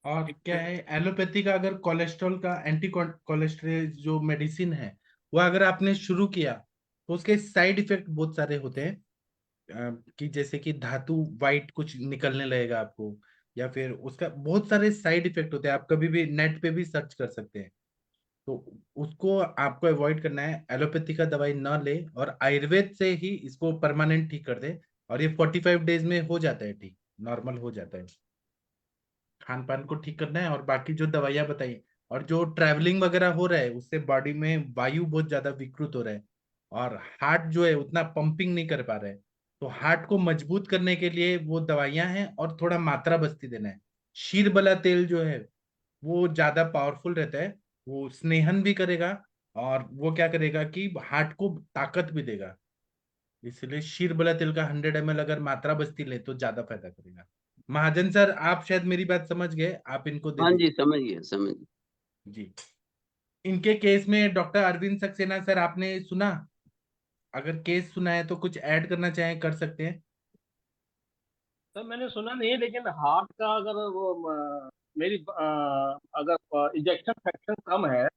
और क्या है एलोपैथी का, अगर कोलेस्ट्रॉल का एंटी कोलेस्ट्रेल जो मेडिसिन है वो अगर आपने शुरू किया तो उसके साइड इफेक्ट बहुत सारे होते हैं, कि जैसे कि धातु वाइट कुछ निकलने लगेगा आपको, या फिर उसका बहुत सारे साइड इफेक्ट होते हैं। आप कभी भी नेट पे भी सर्च कर सकते हैं। तो उसको आपको अवॉइड करना है, एलोपैथी का दवाई न ले और आयुर्वेद से ही इसको परमानेंट ठीक कर दे। और ये 45 डेज में हो जाता है ठीक, नॉर्मल हो जाता है। खान पान को ठीक करना है और बाकी जो दवाइयां बताई, और जो ट्रैवलिंग वगैरह हो रहा है उससे बॉडी में वायु बहुत ज्यादा विकृत हो रहा है, और हार्ट जो है उतना पंपिंग नहीं कर पा रहा है। तो हार्ट को मजबूत करने के लिए वो दवाइयां हैं, और थोड़ा मात्रा बस्ती देना है। शीरबला तेल जो है वो ज्यादा पावरफुल रहता है, वो स्नेहन भी करेगा, और वो क्या करेगा कि हार्ट को ताकत भी देगा। इसलिए शीरबला तेल का 100 ml अगर मात्रा बस्ती ले तो ज्यादा फायदा करेगा। महाजन सर, आप शायद मेरी बात समझ गए, आप इनको दे हाँ जी, दीजिए। समझ गए, समझ गए। जी। इनके केस में डॉक्टर अरविंद सक्सेना सर, आपने सुना? अगर केस सुना है तो कुछ ऐड करना चाहें कर सकते हैं। सर मैंने सुना नहीं है, लेकिन हार्ट का अगर वो मेरी अगर इजेक्शन फ्रैक्शन कम है,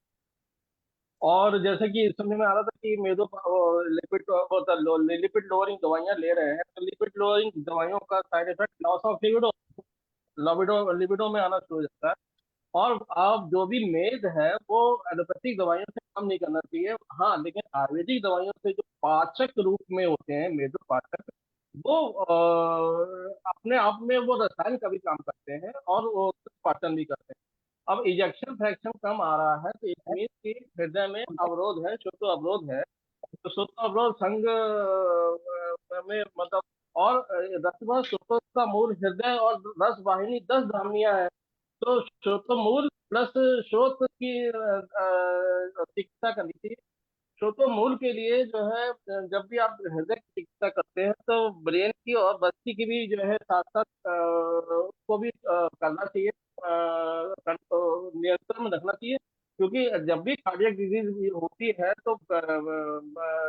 और जैसे कि समझ में आ रहा था कि मेरे लिपिड लिपिड लोअरिंग दवाइयाँ ले रहे हैं, तो लिपिड लोअरिंग दवाइयों का side effect loss of libido libido libido में आना शुरू हो जाता है। और आप जो भी मेद है वो एलोपैथिक दवाइयों से कम नहीं करना चाहिए। हाँ, लेकिन आयुर्वेदिक दवाइयों से जो पाचक रूप में होते हैं मेदो पाचक, वो अपने आप में वो रसायन का भी काम करते हैं और वो पाचन भी करते हैं। अब इजेक्शन फ्रैक्शन कम आ रहा है तो इसमें कि हृदय में अवरोध है, श्रोतो अवरोध है। तो श्रोतो अवरोध संघ में मतलब, और रसवह श्रोतो का मूल हृदय और रस वाहिनी 10 धमनियां हैं। तो श्रोतमूल प्लस श्रोत की चिकित्सा करनी चाहिए। श्रोतमूल के लिए जो है, जब भी आप हृदय की चिकित्सा करते हैं तो ब्रेन की और बस्ती की भी जो है साथ साथ उसको भी करना चाहिए, नियंत्रण में रखना चाहिए। क्योंकि जब भी कार्डियक डिजीज होती है तो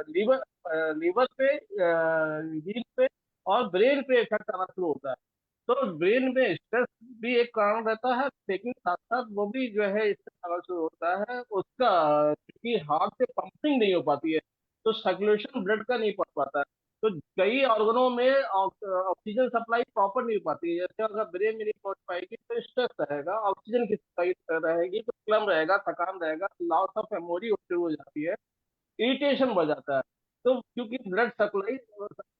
लीवर लीवर पे, हील पे और ब्रेन पे इफेक्ट आना शुरू होता है। तो ब्रेन में स्ट्रेस भी एक कारण रहता है, लेकिन साथ साथ वो भी जो है इससे कारण शुरू होता है उसका, क्योंकि हार्ट से पंपिंग नहीं हो पाती है तो सर्कुलेशन ब्लड का नहीं पड़ पाता है। तो कई ऑर्गनों में ऑक्सीजन सप्लाई प्रॉपर नहीं हो पाती है। जैसे अगर ब्रेन में नहीं पहुंच पाएगी तो स्ट्रेस रहेगा, ऑक्सीजन की सप्लाई रहेगी तो क्लम रहेगा, थकान रहेगा, लॉस ऑफ मेमोरी शुरू हो जाती है, इरिटेशन बढ़ जाता है। तो क्योंकि ब्लड सप्लाई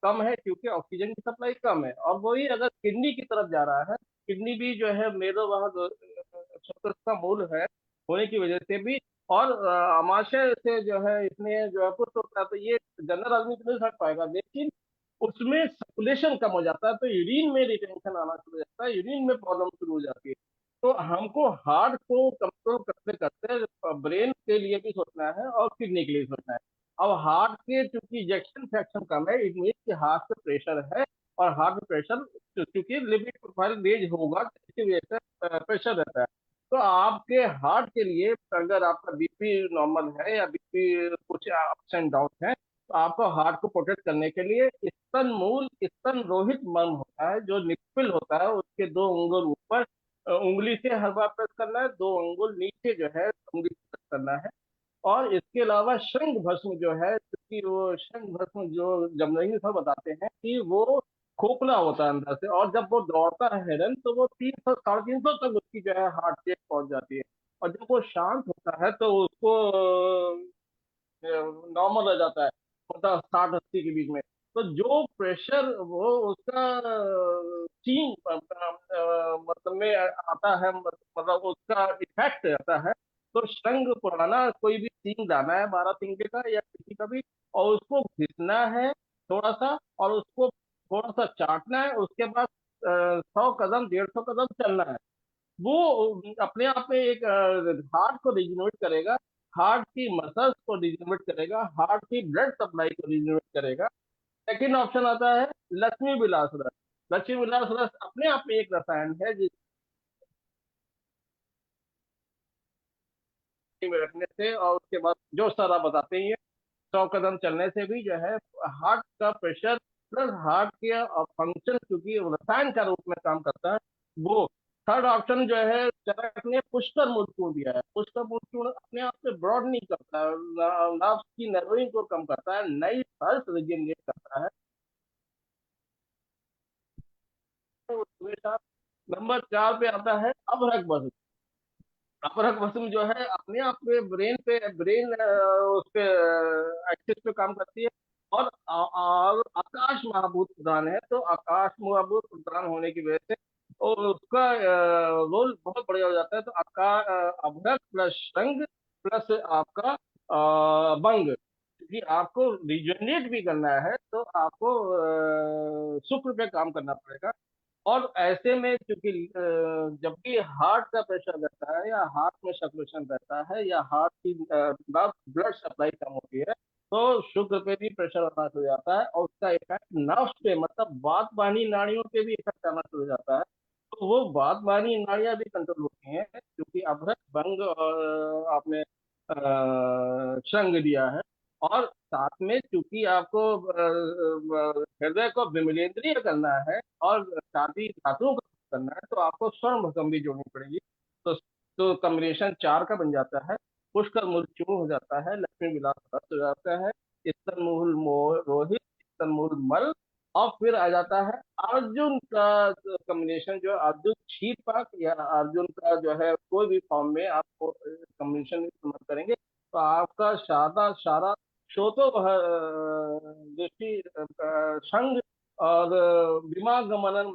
कम है, क्योंकि ऑक्सीजन की सप्लाई कम है, और वही अगर किडनी की तरफ जा रहा है, किडनी भी जो है मेदोवाह शब्द का मूल है होने की वजह से भी, और आमाशय से जो है इसमें जो है पुष्ट होता है, तो ये जनरल आदमी तो नहीं सक पाएगा, लेकिन उसमें सर्कुलेशन कम हो जाता है तो यूरिन में रिटेंशन आना शुरू हो जाता है, यूरिन में प्रॉब्लम शुरू हो जाती है। तो हमको हार्ट को कंट्रोल करते करते ब्रेन के लिए भी सोचना है और किडनी के लिए सोचना है। अब हार्ट के चूंकि इजेक्शन फ्रैक्शन कम है, इट मीन कि हार्ट पे प्रेशर है, और हार्ट में प्रेशर क्योंकि लिपिड प्रोफाइल रेज होगा तो इसकी वजह से प्रेशर रहता है। तो आपके हार्ट के लिए अगर आपका बीपी नॉर्मल है या बीपी कुछ अप्स एंड डाउन है, तो आपको हार्ट को प्रोटेक्ट करने के लिए स्तन मूल स्तन रोहित मर्म होता है जो निप्पल होता है, उसके 2 अंगुल ऊपर उंगली से हर बार प्रेस करना है, 2 अंगुल नीचे जो है उंगली से प्रेस करना है। और इसके अलावा शंख भस्म जो है, क्योंकि वो शंख भस्म जो जमनगी सर बताते हैं कि वो खोखला होता है अंदर से, और जब वो दौड़ता है हिरन तो वो 300 350 तक उसकी जो है हार्ट रेट पहुंच जाती है। और जब वो शांत होता है तो उसको नॉर्मल रह जाता है, मतलब 60-80 के बीच में। तो जो प्रेशर वो उसका चीन मतलब में आता है, मतलब उसका इफेक्ट आता है। तो शंख पुराना कोई भी सींग लाना है 12 सींगे का या किसी का भी, और उसको घिसना है थोड़ा सा, और उसको थोड़ा सा चाटना है, उसके बाद 100 कदम 150 कदम चलना है। वो अपने आप में एक हार्ट को रिजनरेट करेगा, हार्ट की मसल्स को रिजनरेट करेगा, हार्ट की ब्लड सप्लाई को रिजनरेट करेगा। सेकेंड ऑप्शन आता है लक्ष्मी विलास रस। लक्ष्मी विलास रस अपने आप में एक रसायन है में रखने से, और उसके बाद जो सर आप बताते ही है 100 कदम चलने से भी जो है हार्ट का प्रेशर प्लस हार्ट के फंक्शन, क्योंकि रसायन का रूप में काम करता है, वो थर्ड ऑप्शन जो है चरक ने पुष्कर मूल चूर्ण दिया है। पुष्कर मूल चूर्ण अपने आप से ब्रॉड नहीं करता है, नर्व्स की नर्विंग को कम करता है, नई पल्स रिजेनरेट करता है। उसके साथ नंबर 4 पे आता है अभ्रक भस्म। अभ्रक भस्म जो है अपने आप में ब्रेन उस पे एक्सिस पे काम करती है, और आकाश महाभूत प्रधान है, तो आकाश महाभूत प्रधान होने की वजह से और उसका रोल बहुत बढ़िया हो जाता है। तो अभ्रक प्लस शंग प्लस आपका बंग, क्योंकि आपको रिजनरेट भी करना है तो आपको शुक्र पे काम करना पड़ेगा। और ऐसे में क्योंकि जब भी हार्ट का प्रेशर रहता है या हार्ट में सर्कुलेशन रहता है या हार्ट की ब्लड सप्लाई कम होती है, तो शुक्र पे भी प्रेशर आना शुरू हो जाता है, और उसका इफेक्ट नर्व्स पे, मतलब बात बानी नाड़ियों पे भी इफेक्ट आना शुरू हो जाता है। तो वो बात बानी नाड़ियां भी कंट्रोल होती हैं, क्योंकि अभ्रक भंग और आपने शंग दिया है। और साथ में चूंकि आपको हृदय को विमलेंद्रिय करना है और शादी धातुओं का करना है, तो आपको स्वर्ण भस्म भी जोड़नी पड़ेगी। तो कॉम्बिनेशन 4 का बन जाता है। पुष्कर मूल चूर्ण हो जाता है, लक्ष्मी विलास रस हो जाता है, स्तन मूल रोहित, स्तन मूल मल, और फिर आ जाता है अर्जुन का कॉम्बिनेशन, जो अर्जुन क्षीर पाक या अर्जुन का जो है कोई भी फॉर्म में आपको कॉम्बिनेशन इस्तेमाल करेंगे, तो आपका सारा श्रोतो दृष्टि संग और दिमाग गमन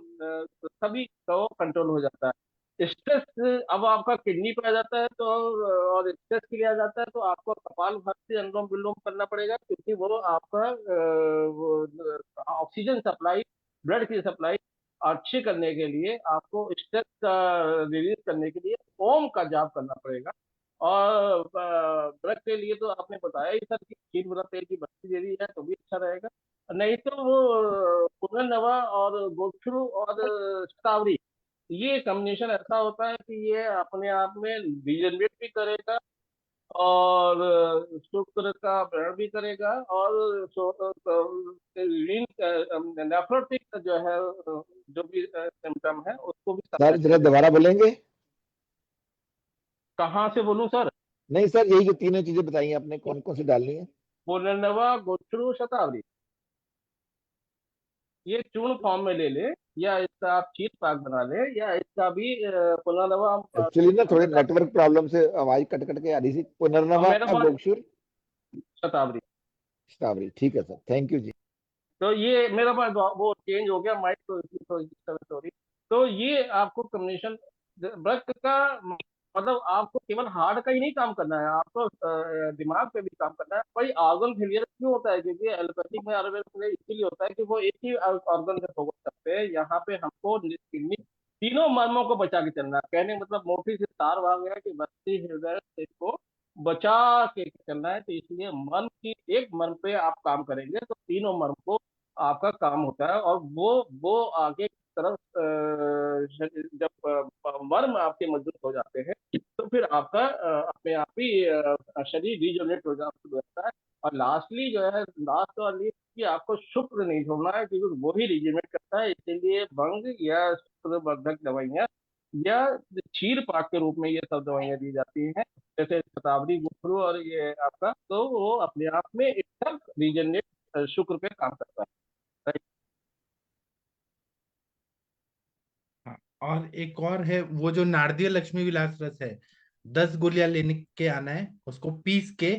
सभी का कंट्रोल हो जाता है। स्ट्रेस अब आपका किडनी पे आ जाता है, तो और स्ट्रेस के लिए आ जाता है, तो आपको कपालभाति अनुलोम विलोम करना पड़ेगा, क्योंकि वो आपका ऑक्सीजन सप्लाई, ब्लड की सप्लाई अच्छी करने के लिए आपको स्ट्रेस का रिलीज करने के लिए ओम का जाप करना पड़ेगा। और व्रत के लिए तो आपने बताया ही सर कि खीर व्रत तेल की बस्ती दे दी है तो भी अच्छा रहेगा, नहीं तो वो पुनर्नवा और गोक्षुरु और शतावरी, ये कॉम्बिनेशन ऐसा होता है कि ये अपने आप में रिजनरेट भी करेगा और शुक्र का भरण भी करेगा, और नेफ्रोटिक जो है जो भी सिम्टम है उसको भी सर जरा दोबारा बोलेंगे? कहाँ से बोलूं सर? नहीं सर, यही जो तीनों चीजें बताई हैं आपने, कौन कौन सी डालनी है? पुनर्नवा, गोक्षुरु, शतावरी, ये चूर्ण फॉर्म में ले ले, या इसका आप चीज पाक बना ले, या इसका भी पुनर्नवा। एक्चुअली ना थोड़े नेटवर्क प्रॉब्लम से आवाज कट कट के आ रही थी। पुनर्नवा, मेरे पास गोक्षुर, शतावरी, शतावरी, ठीक है सर, थैंक यू जी। तो ये मेरा पास वो चेंज हो गया माइक, तो इसकी थोड़ी दिक्कत हो रही। तो ये आपको कॉम्बिनेशन व्रत का मतलब आपको केवल हार्ट का ही नहीं काम करना है, आपको दिमाग पे भी काम करना है। भाई ऑर्गन फेलियर क्यों होता है? क्योंकि एलोपैथिक में आयुर्वेद में इसलिए होता है कि वो एक ही ऑर्गन पे फोकस करते हैं। यहाँ पे हमको किडनी, तीनों मर्मों को बचा के चलना है। कहने का मतलब मोटी से तार भाग गया कि बस्ती हृदय से को बचा के चलना है, तो इसलिए मर्म की एक मर्म पे आप काम करेंगे तो तीनों मर्म को आपका काम होता है। और वो आगे की तरफ जब मर्म आपके मजबूत हो जाते हैं तो फिर आपका अपने आप ही शरीर रिजनरेट हो जाता है। और लास्टली जो है, लास्ट और लीस्ट, कि आपको शुक्र नहीं छोड़ना है, क्योंकि वो ही रिजनरेट करता है। इसीलिए भंग या शुक्रवर्धक दवाइयाँ या क्षीर पाक के रूप में ये सब दवाइयाँ दी जाती हैं, जैसे शतावरी, गुफरू और ये आपका, तो वो अपने आप में एकदम रीजनरेट शुक्र पे काम करता है। हाँ, और एक और है वो जो नारदीय लक्ष्मी विलास रस है, 10 गोलियां लेने के आना है, उसको पीस के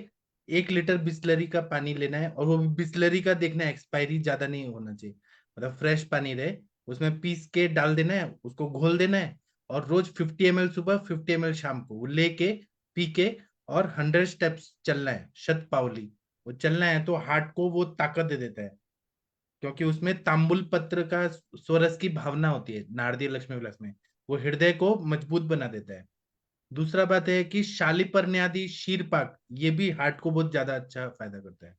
1 लीटर बिस्लरी का पानी लेना है, और वो बिस्लरी का देखना है एक्सपायरी ज्यादा नहीं होना चाहिए, मतलब फ्रेश पानी रहे, उसमें पीस के डाल देना है, उसको घोल देना है, और रोज 50 ml सुबह 50 ml शाम को वो लेके पी के, और 100 स्टेप्स चलना है, शतपावली वो चलना है, तो हार्ट को वो ताकत दे देता है, क्योंकि उसमें तांबुल पत्र का स्वरस की भावना होती है नारदीय लक्ष्मी विलास में, वो हृदय को मजबूत बना देता है। दूसरा बात है कि शालीपर्ण्यादि शीरपाक, ये भी हार्ट को बहुत ज्यादा अच्छा फायदा करता है।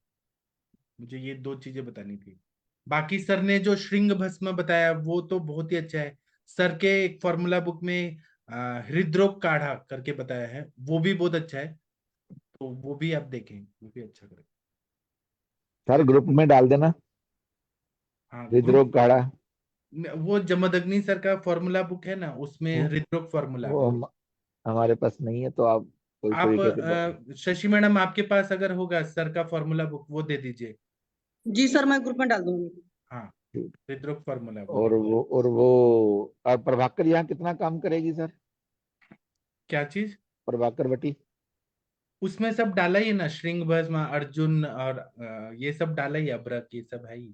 मुझे ये 2 चीजें बतानी थी। बाकी सर ने जो श्रृंग भस्म बताया वो तो बहुत ही अच्छा है। सर के एक फॉर्मूला बुक में हृदरोग काढ़ा करके बताया है, वो भी बहुत अच्छा है, तो वो भी आप देखें, वो भी अच्छा करेगा। सर ग्रुप में डाल देना हाँ, हृदरोग काढ़ा। वो जमदग्नि सर का फॉर्मूला बुक है ना, उसमें वो हृदरोग फॉर्मूला वो हमारे पास नहीं है, तो आप कोई आप तरीके से बताइए। शशि मैडम आपके पास अगर होगा सर का फॉर्मूला बुक, वो दे दीजिए। जी सर, मैं ग्रुप में डाल दूंगी। हाँ, हृदरोग फॉर्मूला वो और दे। वो और प्रभाकर यहाँ कितना काम करेगी सर? क्या चीज? प्रभाकर बटी। उसमें सब डाला ही है ना, श्रृंग भस्म, अर्जुन और ये सब डाला ही है, अभ्रक ये सब है ही।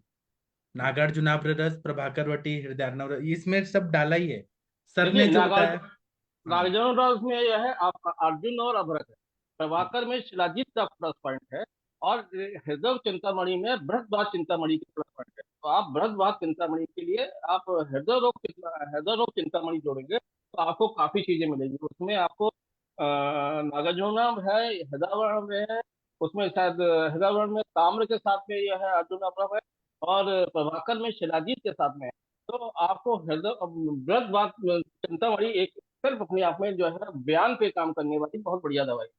नागार्जुनाभ्र रस, प्रभाकरवटी, हृदयार्णव रस, इसमें सब डाला ही है सर ने देखिए जो बताया। हाँ नागार्जुन में यह है आपका अर्जुन और अभ्रक है। प्रभाकर में शिलाजीत का प्लस पॉइंट है। और हृदय चिंतामणि में बृहस्पति चिंतामणि का प्लस पॉइंट है। तो आप बृहस्पति चिंतामणि के लिए आप हृदय रोग चिंतामणि जोड़ेंगे तो आपको काफी चीजें मिलेगी उसमें। आपको नागार्जुना है, हृदय में है, उसमें शायद हृदय में ताम्र के साथ में यह है अर्जुन अभ्रक है, और प्रभाकर में शिलाजीत के साथ में है। तो आपको हृदय बृहस्पति चिंतामणि एक सिर्फ अपने आप में जो है बयान पे काम करने वाली बहुत बढ़िया दवाई है।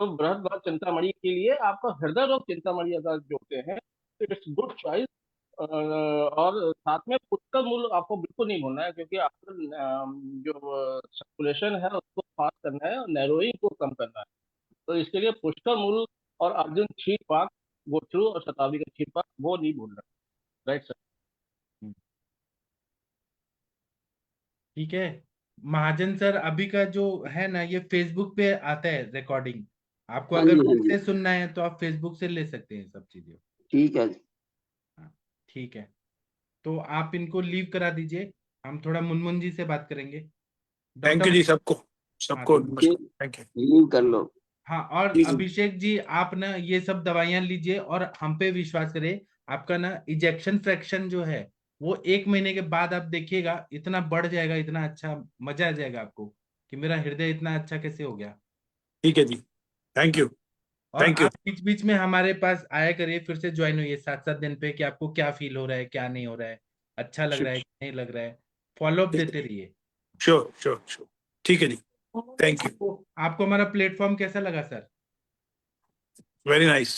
तो बृहस्पति चिंतामणि के लिए आपका हृदय रोग चिंतामणि अगर जोड़ते हैं तो इट्स गुड चॉइस। और साथ में पुष्कर मूल आपको बिल्कुल नहीं भूलना है, क्योंकि आपको जो सर्कुलेशन है उसको फास्ट करना है और नैरोइंग को कम करना है। तो इसके लिए पुष्कर मूल और अर्जुन क्षीर पाक, गोचरू और शताब्दी का क्षीर पाक वो नहीं भूलना। Right sir. ठीक है। महाजन सर, अभी का जो है ना, ये फेसबुक पे आता है रिकॉर्डिंग। आपको हाँ अगर जी, हाँ फिर जी, से सुनना है तो आप फेसबुक से ले सकते हैं सब चीजें। ठीक है। हाँ, ठीक है। तो आप इनको लीव करा दीजिए, हम थोड़ा मुनमुन जी से बात करेंगे। Thank you doctor. जी सबको, हाँ सबको ठीक, नमस्कार, थैंक यू। लीव कर लो। हाँ, और ठीक। अभिषेक जी आप ना ये सब दवाइयां लीजिए और हम पे विश्वास करिए। आपका ना इजेक्शन फ्रैक्शन जो है वो 1 महीने के बाद आप देखिएगा इतना बढ़ जाएगा, इतना अच्छा मजा आ जाएगा आपको कि मेरा हृदय इतना अच्छा कैसे हो गया। ठीक है जी, थैंक यू, और थैंक यू। आप बीच बीच में हमारे पास आया करिए, फिर से ज्वाइन होइए 7-7 दिन पे कि आपको क्या फील हो रहा है, क्या नहीं हो रहा है, अच्छा लग रहा है कि नहीं लग रहा है। फॉलो अप देते रहिए। श्योर श्योर श्योर, ठीक है जी, थैंक यू। आपको हमारा प्लेटफॉर्म कैसा लगा sir? Very nice,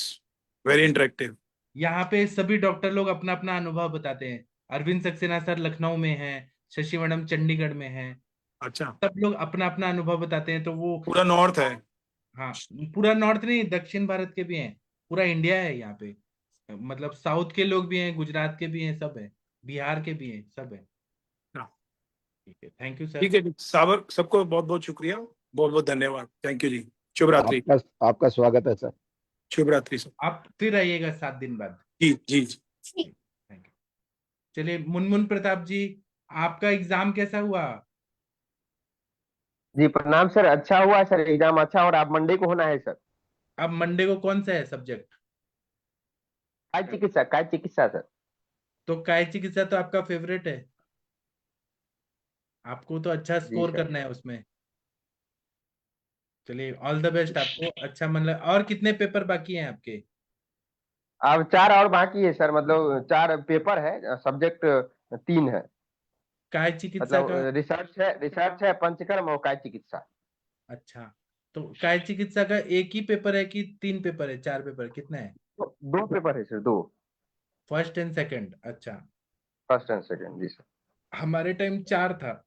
very interactive. यहाँ पे सभी डॉक्टर लोग अपना अपना अनुभव बताते हैं। अरविंद सक्सेना सर लखनऊ में हैं, शशि मैडम चंडीगढ़ में हैं। अच्छा, सब लोग अपना अपना अनुभव बताते हैं, तो वो पूरा नॉर्थ है। हाँ, पूरा नॉर्थ नहीं, दक्षिण भारत के भी हैं, पूरा इंडिया है यहाँ पे। मतलब साउथ के लोग भी हैं, गुजरात के भी हैं, सब है, बिहार के भी हैं, सब है। हाँ, ठीक है, थैंक यू सर। ठीक है जी, साबर सबको बहुत बहुत शुक्रिया, बहुत बहुत धन्यवाद, थैंक यू जी, शुभ रात्रि। आपका स्वागत है सर। शुभ रात्रि सर। आप फिर आइएगा 7 दिन बाद। जी जी जी। Thank you. चलिए मुनमुन प्रताप जी, आपका एग्जाम कैसा हुआ? जी प्रणाम सर, अच्छा हुआ सर, एग्जाम अच्छा। और आप मंडे को होना है सर। अब मंडे को कौन सा है सब्जेक्ट? काय चिकित्सा सर। तो काय चिकित्सा तो आपका फेवरेट है, आपको तो अच्छा जी स्कोर सर। करना है उसमें। चलिए ऑल द बेस्ट आपको, अच्छा मतलब। और कितने पेपर बाकी हैं आपके? अब 4 और बाकी है सर, मतलब 4 पेपर है, सब्जेक्ट 3 है। काय चिकित्सा मतलब का? रिसर्च है पंचकर्म और काय चिकित्सा। अच्छा, तो काय चिकित्सा का एक ही पेपर है कि 3 पेपर है, 4 पेपर, कितना है? तो 2 पेपर है सर, 2। फर्स्ट एंड सेकंड, अच्छा। First and second, ji sir. हमारे टाइम 4 था।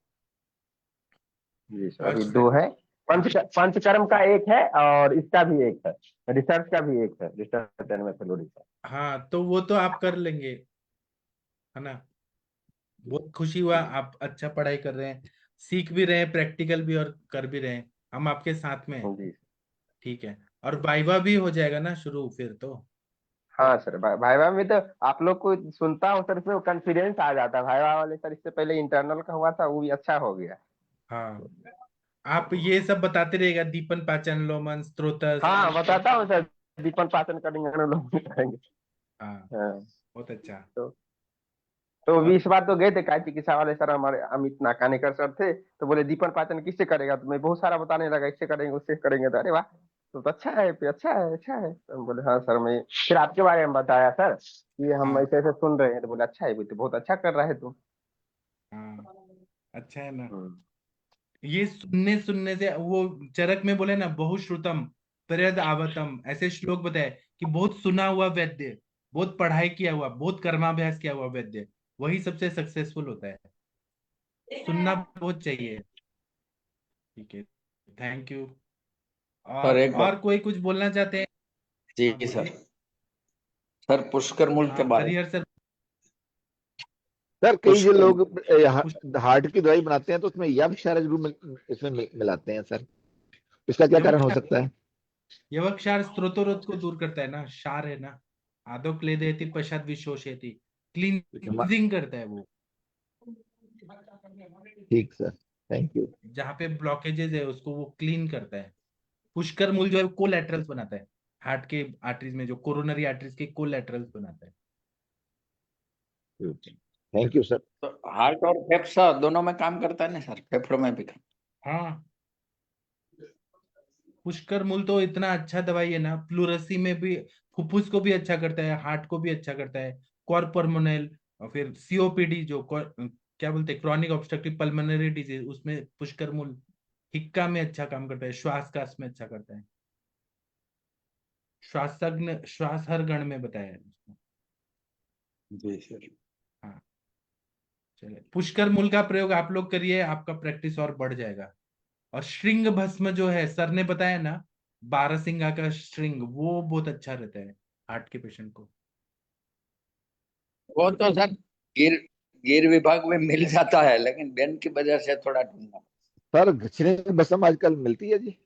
जी सर, अभी फर्स्ट 2 सेकंड। है। पंचकर्म का एक है और इसका भी एक है, रिसर्च का भी एक है, रिसर्च एंड मेथोडोलॉजी का। हाँ, तो वो तो आप कर लेंगे, है ना। बहुत खुशी हुआ, आप अच्छा पढ़ाई कर रहे हैं, सीख भी रहे हैं, प्रैक्टिकल भी और कर भी रहे हैं। हम आपके साथ में हैं। जी। ठीक है। और वाइवा भी हो जाएगा ना शुरू फिर तो? हाँ सर, भाईवा में तो आप लोग को सुनता हूँ सर, इसमें कॉन्फिडेंस आ जाता है। भाईवा वाले सर, इससे पहले इंटरनल का हुआ था, वो भी अच्छा हो गया। हाँ, आप ये सब बताते रहिएगा, दीपन पाचन, लोमन, स्त्रोतस। हाँ बताता हूँ सर, दीपन पाचन करेंगे, हम लोग भी करेंगे। हाँ, हाँ। बहुत अच्छा। तो और इस बार तो गए थे काय चिकित्सा वाले सर, हमारे अमित नाकानेकर सर थे, तो बोले दीपन पाचन किससे करेगा, तो मैं बहुत सारा बताने लगा, इससे करेंगे उससे करेंगे। तो अरे वाह, तो अच्छा है, फिर अच्छा है, अच्छा है। तो हम बोले हाँ सर। मैं फिर आपके बारे में बताया सर कि हम हाँ ऐसे ऐसे सुन रहे हैं, तो बोले अच्छा है, तो बहुत अच्छा कर रहा है तू। हाँ, अच्छा है ना। हम्म। ये सुनने सुनने से वो चरक में बोले ना, बहुश्रुतम प्रयद आवतम, ऐसे श्लोक बताए कि बहुत सुना हुआ वैद्य, बहुत पढ़ाई किया हुआ, बहुत कर्माभ्यास किया हुआ वैद्य वही सबसे सक्सेसफुल होता है। सुनना बहुत चाहिए। ठीक है, थैंक यू। सर एक बात और कोई कुछ बोलना चाहते हैं? जी हाँ, सर। बोलिए। सर पुष्कर मूल के बारे में हरिहर सर। सर कई जो पुष्कर लोग पुष- हार्ट की दवाई बनाते हैं तो उसमें यह क्षार जरूर इसमें मिलाते हैं सर, इसका क्या कारण हो यवक सकता है? यवक क्षार स्त्रोतोरोध को दूर करता है ना, क्षार है ना। आदो क्लेदयति पश्चात विशोषयति, क्लींजिंग करता है वो। ठीक सर, थैंक यू। जहाँ पे ब्लॉकेजेस है उसको वो क्लीन करता है। पुष्कर मूल जो है कोलैटरल्स बनाता है, हार्ट के आर्टरीज में, जो कोरोनरी आर्टरीज के कोलैटरल्स बनाता है। Thank you sir. तो हार्ट और फेफड़ा दोनों में काम करता है ना सर, फेफड़ों में भी काम। हाँ, पुष्कर मूल तो इतना अच्छा दवाई है ना, प्लूरसी में भी, फुफ्फुस को भी अच्छा करता है, हार्ट को भी अच्छा करता है, कॉर्पोर्मोनल, और फिर सीओपीडी जो क्या बोलते हैं, क्रॉनिक ऑब्स्ट्रक्टिव पल्मोनरी डिजीज, उसमें पुष्कर मूल हिक्का में अच्छा काम करता है, श्वासकाश में अच्छा करता है। श्वासज्ञ श्वास हर गण में बताया है उसको। जी सर। हाँ, चलिए, पुष्कर मूल का प्रयोग आप लोग करिए, आपका प्रैक्टिस और बढ़ जाएगा। और श्रृंग भस्म जो है, सर ने बताया ना, बारहसिंगा का श्रृंग, वो बहुत अच्छा रहता है हार्ट के पेशेंट को। वो तो सर गिर गिर विभाग में मिल जाता है, लेकिन बेन की वजह से थोड़ा ढूंढना। सर घचने बसम आजकल मिलती है जी?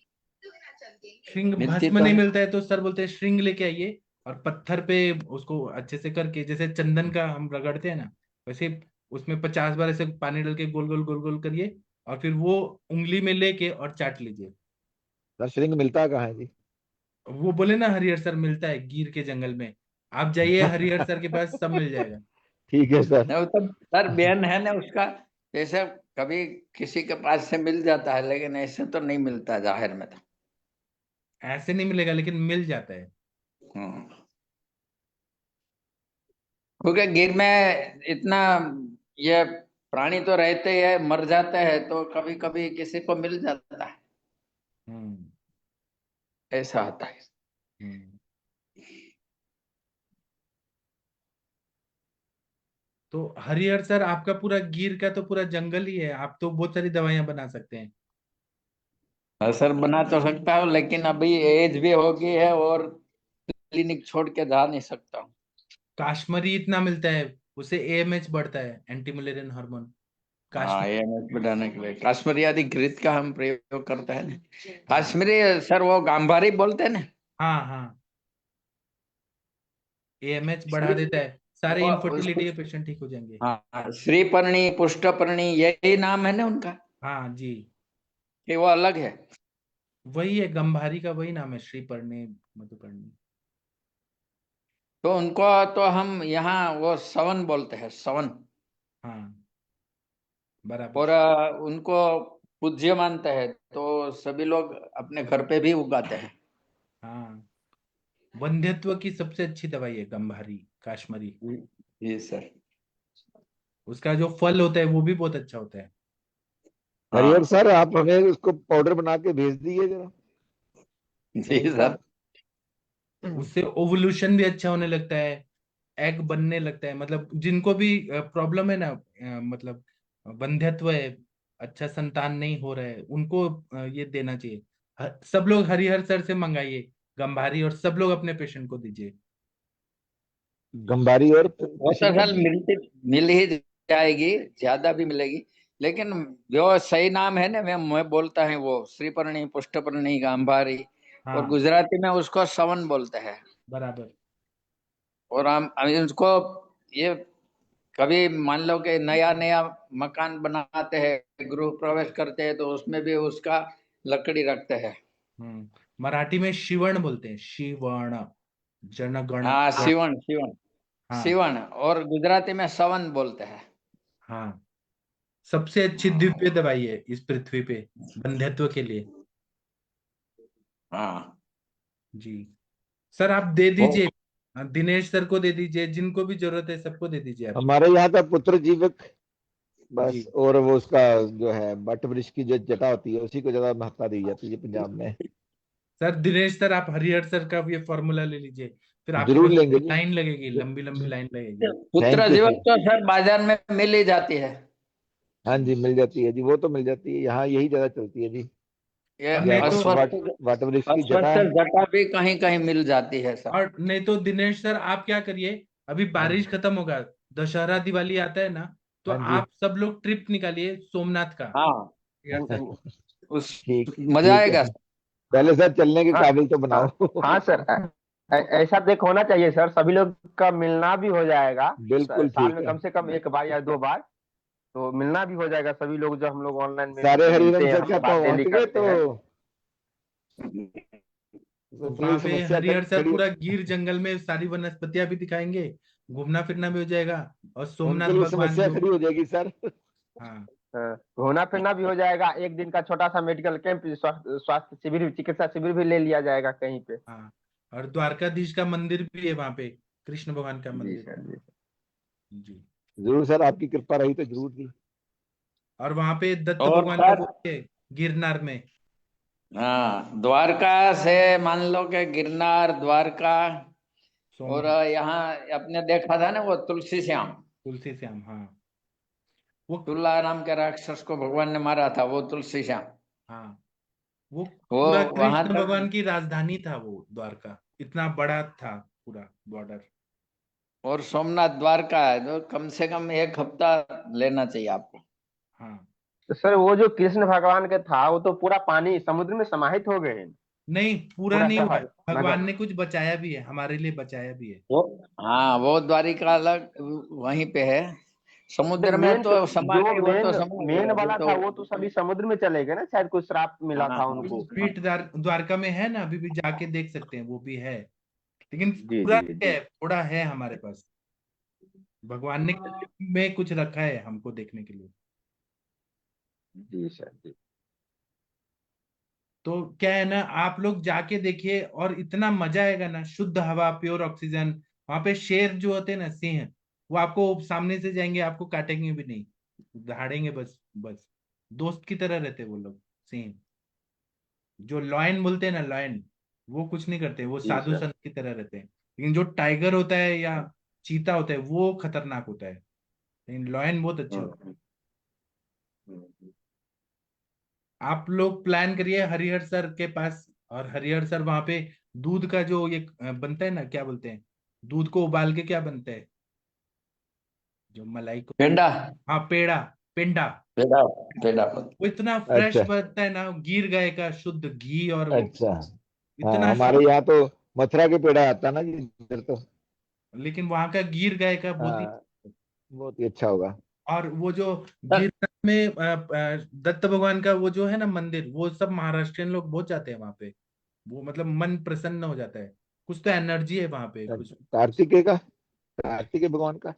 श्रृंग मिलती भस्म तो नहीं है। मिलता है तो सर बोलते हैं श्रृंग लेके आइए, और पत्थर पे उसको अच्छे से करके, जैसे चंदन का हम रगड़ते हैं ना, वैसे उसमें 50 बार ऐसे पानी डाल के गोल गोल गोल गोल करिए, और फिर वो उंगली में लेके और चाट लीजिए। सर श्रिंग मिलता कहाँ है जी? वो बोले ना, हरिहर सर मिलता है गिर के जंगल में, आप जाइए हरिहर सर के पास, सब मिल जाएगा। ठीक है सर। नहीं, वो तो सर बेन है ना उसका, जैसे कभी किसी के पास से मिल जाता है, लेकिन ऐसे तो नहीं मिलता जाहिर में तो। ऐसे नहीं मिलेगा, लेकिन मिल जाता है। हम्म। क्योंकि गिर में इतना ये प्राणी तो रहते हैं, मर जाते हैं, तो कभी कभी किसी को मिल जाता है, हम्म। ऐसा होता है। हम्म। तो हरिहर सर, आपका पूरा गिर का तो पूरा जंगल ही है, आप तो बहुत सारी दवाइयां बना सकते हैं। असर बना तो सकता हूँ, लेकिन अभी एज भी हो गई है और क्लिनिक छोड़ के जा नहीं सकता हूँ। काश्मीरी इतना मिलता है, उसे एएमएच बढ़ता है, एंटी मलेरियन हार्मोन। हाँ, काश्मीर। ये एमएस बढ़ाने के लिए काश्मीरी आदि घृत का हम प्रयोग करते हैं ना। काश्मीरी सर वो गांधारी बोलते हैं ना। हाँ हाँ, एएमएच बढ़ा श्री देता है, सारे वो इनफर्टिलिटी उसको के पेशेंट ठीक हो जाएंगे। हाँ, श्रीपर्णी पुष्टपर्णी यही नाम है ना उनका, हाँ जी, कि वो अलग है। वही है, गंभारी का वही नाम है, श्रीपर्णी, मधुपर्णी। तो उनको तो हम यहाँ वो सवन बोलते हैं, सवन। हाँ, बराबर। और उनको पूज्य मानते हैं, तो सभी लोग अपने घर पे भी उगाते हैं। हाँ, वंध्यत्व की सबसे अच्छी दवाई है गंभारी, काश्मीरी। जी सर। उसका जो फल होता है वो भी बहुत अच्छा होता है। हरिहर हाँ सर आप हमें उसको पाउडर बना के भेज दीजिए जरा, जी श्रिंग का। सर। उससे ओवल्यूशन भी अच्छा होने लगता है, एग बनने लगता है, मतलब जिनको भी प्रॉब्लम है ना, मतलब वंध्यत्व है, अच्छा संतान नहीं हो रहा है, उनको ये देना चाहिए। सब लोग हरिहर सर से मंगाइए गंभारी, और सब लोग अपने पेशेंट को दीजिए। गंबारी और वो तो श्रिंग सर कंपनी। मिल ही जाएगी, ज्यादा भी मिलेगी, लेकिन जो सही नाम है ना, मैं बोलता है वो श्रीपर्णी पुष्टपर्णी गांधारी, और हाँ, गुजराती में उसको सवन बोलते हैं। बराबर। और हम उसको ये कभी मान लो कि नया नया मकान बनाते हैं, गृह प्रवेश करते हैं, तो उसमें भी उसका लकड़ी रखते हैं। मराठी में शिवण बोलते हैं, शिवण, जनगण हाँ, गण। सिवण सिवण हाँ सिवण, और गुजराती में सवन बोलते हैं। हाँ, सबसे अच्छी दिव्य दवाई है इस पृथ्वी पे वंध्यत्व के लिए। हाँ जी, सर आप दे वो दीजिए, दिनेश सर को दे दीजिए, जिनको भी जरूरत है सबको दे दीजिए आप। हमारे यहाँ का पुत्र जीवक जी, बस, और वो उसका जो है बट वृक्ष की जो जटा होती है उसी को ज्यादा महत्ता दी जाती है पंजाब में। सर दिनेश सर, आप हरिहर सर का ये फॉर्मूला ले लीजिए, फिर आपके जरूर पास लेंगे जी। लाइन लगेगी, लंबी लंबी लाइन लगेगी। पुत्र Thank you, जीवन sir. तो सर बाजार में मिल ही जाती है। हाँ जी, मिल जाती है जी, वो तो मिल जाती है, यहाँ यही ज्यादा चलती है जी। ये और नहीं तो अस्वस्थ वट वृक्ष की जटा अस्वस्थ जटा भी कहीं कहीं मिल जाती है सर। और नहीं तो दिनेश सर आप क्या करिए, अभी बारिश खत्म होगा, दशहरा दिवाली आता है ना, तो हाँ जी। आप सब लोग ट्रिप निकालिए सोमनाथ का। हाँ यार सर, उस ठीक मजा ठीक आएगा। है, पहले सर चलने के हाँ काबिल तो हाँ बनाओ। हाँ सर, ऐसा देख होना चाहिए सर, सभी लोग का मिलना भी हो जाएगा बिल्कुल साल ठीक में है। कम से कम एक बार या 2 बार, तो मिलना भी हो जाएगा सभी लोग, जो हम लोग ऑनलाइन सारे मिलते हरिहरन हैं, सर हम क्या बात पहुंच डेली गए करते तो हैं। थोड़ी वहां पे समस्या हरिहर सर खड़ी, पूरा गिर जंगल में सारी वनस्पतियां भी दिखाएंगे, घूमना फिरना भी हो जाएगा, और उनके सोमनाथ लिए भगवान समस्या जो, खड़ी हो जाएगी सर। हाँ घूमना फिरना भी हो जाएगा, एक दिन का छोटा सा मेडिकल कैंप, स्वास्थ्य शिविर, चिकित्सा शिविर भी ले लिया जाएगा कहीं पे। हाँ। और द्वारकाधीश का मंदिर भी है वहां पे, कृष्ण भगवान का जी मंदिर। सर, जी जी। जरूर सर, आपकी कृपा रही तो जरूर जी। और वहां पे दत्त और भगवान का सर, वो भी है गिरनार में। हाँ द्वारका से मान लो कि गिरनार, द्वारका, और सोमनाथ, यहाँ अपने देखा था ना वो तुलसी श्याम, तुलसी श्याम, हाँ वो, तुला नाम के राक्षस को भगवान ने मारा था, वो तुलसी श्याम, हाँ वो वो पूरा वहां कृष्ण तक। भगवान की राजधानी था वो द्वारका, इतना बड़ा था पूरा बॉर्डर। और सोमनाथ द्वारका है तो कम से कम 1 हफ्ता लेना चाहिए आपको। हाँ तो सर वो जो कृष्ण भगवान का था, वो तो पूरा पानी समुद्र में समाहित हो गए, नहीं पूरा पूरा नहीं हुआ है, शहर भगवान नगर। ने कुछ बचाया भी है, हमारे लिए बचाया भी है। वो हाँ, वो द्वारिका अलग वहीं पे है, समुद्र में मेन तो समा जो गए, वो तो मेन समा मेन गए अभी वाला तो। था, वो तो सभी समुद्र में चले गए ना, शायद कुछ श्राप मिला हाँ था हाँ उनको। बीट द्वारका में है ना, अभी भी जाके देख सकते हैं, वो भी है, लेकिन जी पूरा जी है, जी थोड़ा है हमारे पास, भगवान ने में कुछ रखा है हमको देखने के लिए। जी सर जी। तो क्या है ना, आप लोग जाके देखिए, और इतना मजा आएगा ना, शुद्ध हवा, प्योर ऑक्सीजन। वहां पे शेर जो होते हैं ना, सिंह, वो आपको सामने से जाएंगे, आपको काटेंगे भी नहीं, दहाड़ेंगे बस बस, दोस्त की तरह रहते हैं वो लोग, सिंह। जो लॉयन बोलते हैं ना, लॉयन, वो कुछ नहीं करते, वो जी साधु सर। संत की तरह रहते हैं। लेकिन जो टाइगर होता है या चीता होता है, वो खतरनाक होता है, लेकिन लॉयन बहुत अच्छे होते हैं। आप लोग प्लान करिए हरिहर सर के पास, और हरिहर सर वहां पे दूध का जो ये बनता है ना, क्या बोलते हैं, दूध को उबाल के क्या बनता है, जो मलाई को, पेंडा, हाँ पेड़ा, पेंडा, पेड़ा, पेड़ा। वो इतना फ्रेश अच्छा बनता है ना, गिर गाय का शुद्ध घी, और वो अच्छा। हाँ, इतना हमारे यहाँ तो मथुरा के पेड़ा आता है ना जी इधर तो। लेकिन वहां का गिर गाय का बहुत ही, हाँ, बहुत ही अच्छा होगा। और वो जो सर, गिरनार में दत्त भगवान का वो जो है ना मंदिर, वो सब महाराष्ट्रियन लोग बहुत जाते हैं वहां पे, वो मतलब मन प्रसन्न हो जाता है, कुछ तो एनर्जी है वहां पे कुछ। कार्तिकेय का, कार्तिकेय भगवान का,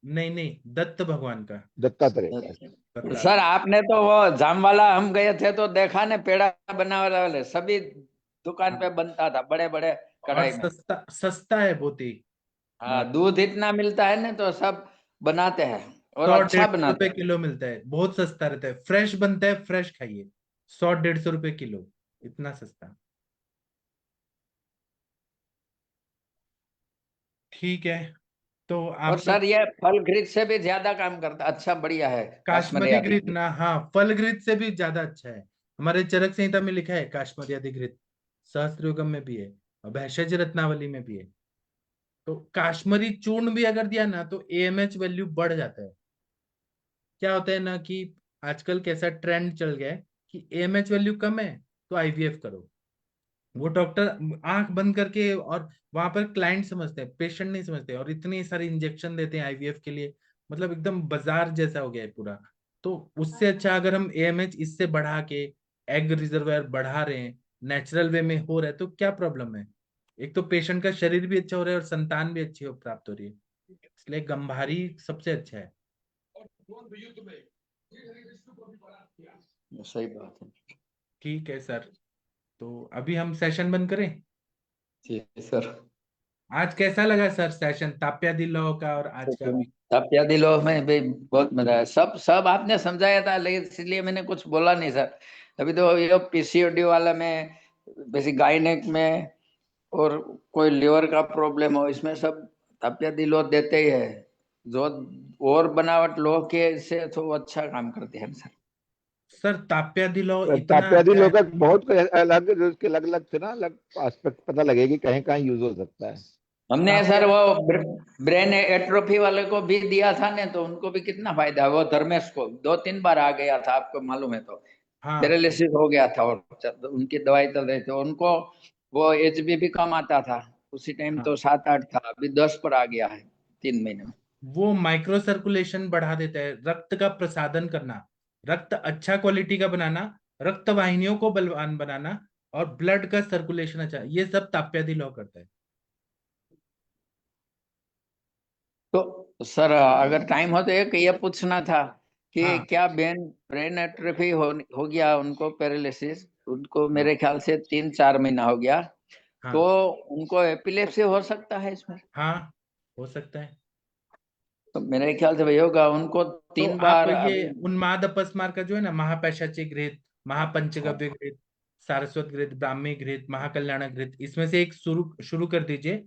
नहीं नहीं, दत्त भगवान का, दत्तात्रेय का। दत्ता। सर आपने तो वो जामवाला हम गए थे तो देखा ने, पेड़ा बनाने वाले सभी दुकान पे हाँ, बनता था, बड़े बड़े और कढ़ाई में। सस्ता सस्ता है बहुत ही, हाँ, दूध इतना मिलता है ना तो सब बनाते हैं, और 100 अच्छा 150 बनाते रुपए हैं। किलो मिलता है, बहुत सस्ता रहता है, फ्रेश बनता है, फ्रेश खाइए, 100 150 रुपए किलो, इतना सस्ता। ठीक है, तो और आप लोग सर ये फल घृत से भी ज्यादा काम करता, अच्छा बढ़िया है काश्मीरी काश्मीरी आदि घृत घृत। ना, हाँ फल घृत से भी ज्यादा अच्छा है, हमारे चरक संहिता में लिखा है काश्मीरी आदि घृत, सहस्त्र युगम में भी है, और भैषज रत्नावली में भी है। तो काश्मीरी चूर्ण भी अगर दिया ना, तो एएमएच वैल्यू बढ़ जाता है। क्या होता है ना कि आजकल कैसा ट्रेंड चल गया है कि एएमएच वैल्यू कम है तो आईवीएफ करो, वो डॉक्टर आंख बंद करके, और वहां पर क्लाइंट समझते हैं, पेशेंट नहीं समझते, और इतनी सारी इंजेक्शन देते हैं आईवीएफ के लिए, मतलब एकदम बाजार जैसा हो गया है पूरा। तो उससे अच्छा अगर हम एएमएच इससे बढ़ा के एग रिजर्वायर बढ़ा रहे हैं, नेचुरल वे में हो रहा है, तो क्या प्रॉब्लम है। एक तो पेशेंट का शरीर भी अच्छा हो रहा है, और संतान भी अच्छी हो प्राप्त हो रही है, इसलिए गंभारी सबसे अच्छा है। सही बात है। ठीक है सर, तो अभी हम सेशन बंद करें। ठीक है सर। आज कैसा लगा सर सेशन, ताप्या दिल्लो का और आज का भी। ताप्या दिलो में भी बहुत मजा आया, सब सब आपने समझाया था, लेकिन इसलिए मैंने कुछ बोला नहीं सर। अभी तो ये पीसीओडी वाला में, बेसिक गायनेक में, और कोई लिवर का प्रॉब्लम हो, इसमें सब ताप्यादी लो देते ही है। जो और बनावट लो के से तो वो अच्छा काम करते हैं सर। सर ताप्यादी लौ इतना ताप्यादी अच्छा है। लोग बहुत कोई अलग, उसके अलग अलग से ना अलग एस्पेक्ट पता लगेगी, कहीं कहीं यूज हो सकता है। हमने सर वो ब्रेन एट्रोफी वाले को भी दिया था ने, तो उनको भी कितना फायदा है। वो धर्मेश को 2-3 बार आ गया था, आपको मालूम है, तो हाँ पैरालिसिस हो गया था और उनकी दवाई चल रही थी। उनको वो एचबी भी कम आता था उसी टाइम, हाँ, तो 7-8 था, अभी 10 पर आ गया है 3 महीने में। वो माइक्रो सर्कुलेशन बढ़ा देता है, रक्त का प्रसादन करना, रक्त अच्छा क्वालिटी का बनाना, रक्त वाहिनियों को बलवान बनाना और ब्लड का सर्कुलेशन अच्छा, ये सब ताप्यादी लौ करता है। तो सर अगर टाइम हो तो एक ये पूछना था कि हाँ क्या ब्रेन एट्रोफी हो गया उनको, पैरालिसिस, उनको मेरे ख्याल से 3-4 महीना हो गया, तो हाँ उनको एपिलेप्सी हो सकता है इसमें? हाँ, हो सकता है। तो मेरे ख्याल से भाई होगा उनको तो 3 आप बार ये अभी। उन्माद अपस्मार का जो है ना, महापैशाची घृत, हाँ, महापंचगव्य घृत, सारस्वत घृत, ब्राह्मी घृत, महाकल्याण घृत, इसमें से एक शुरू शुरू कर दीजिए।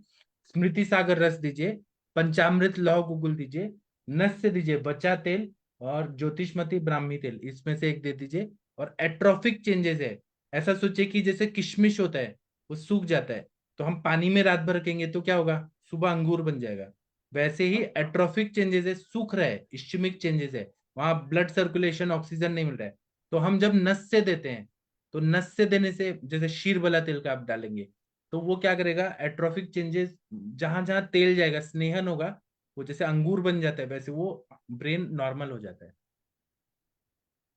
स्मृति सागर रस दीजिए, पंचामृत लौह गुगुल दीजिए, नस्य दीजिए बचा तेल, और ज्योतिषमती ब्राह्मी तेल, इसमें से एक दे दीजिए। और एट्रोफिक चेंजेस है, ऐसा सोचिए कि जैसे किशमिश होता है वो सूख जाता है, तो हम पानी में रात भर रखेंगे तो क्या होगा, सुबह अंगूर बन जाएगा। वैसे ही एट्रोफिक चेंजेस है, सूख रहा है, इश्चमिक चेंजेस है, वहां ब्लड सर्कुलेशन, ऑक्सीजन नहीं मिल रहा है। तो हम जब नस से देते हैं, तो नस से देने से जैसे शीर वाला तेल का आप डालेंगे, तो वो क्या करेगा, एट्रोफिक चेंजेस, जहां जहां तेल जाएगा, स्नेहन होगा, वो जैसे अंगूर बन जाता है, वैसे वो ब्रेन नॉर्मल हो जाता है।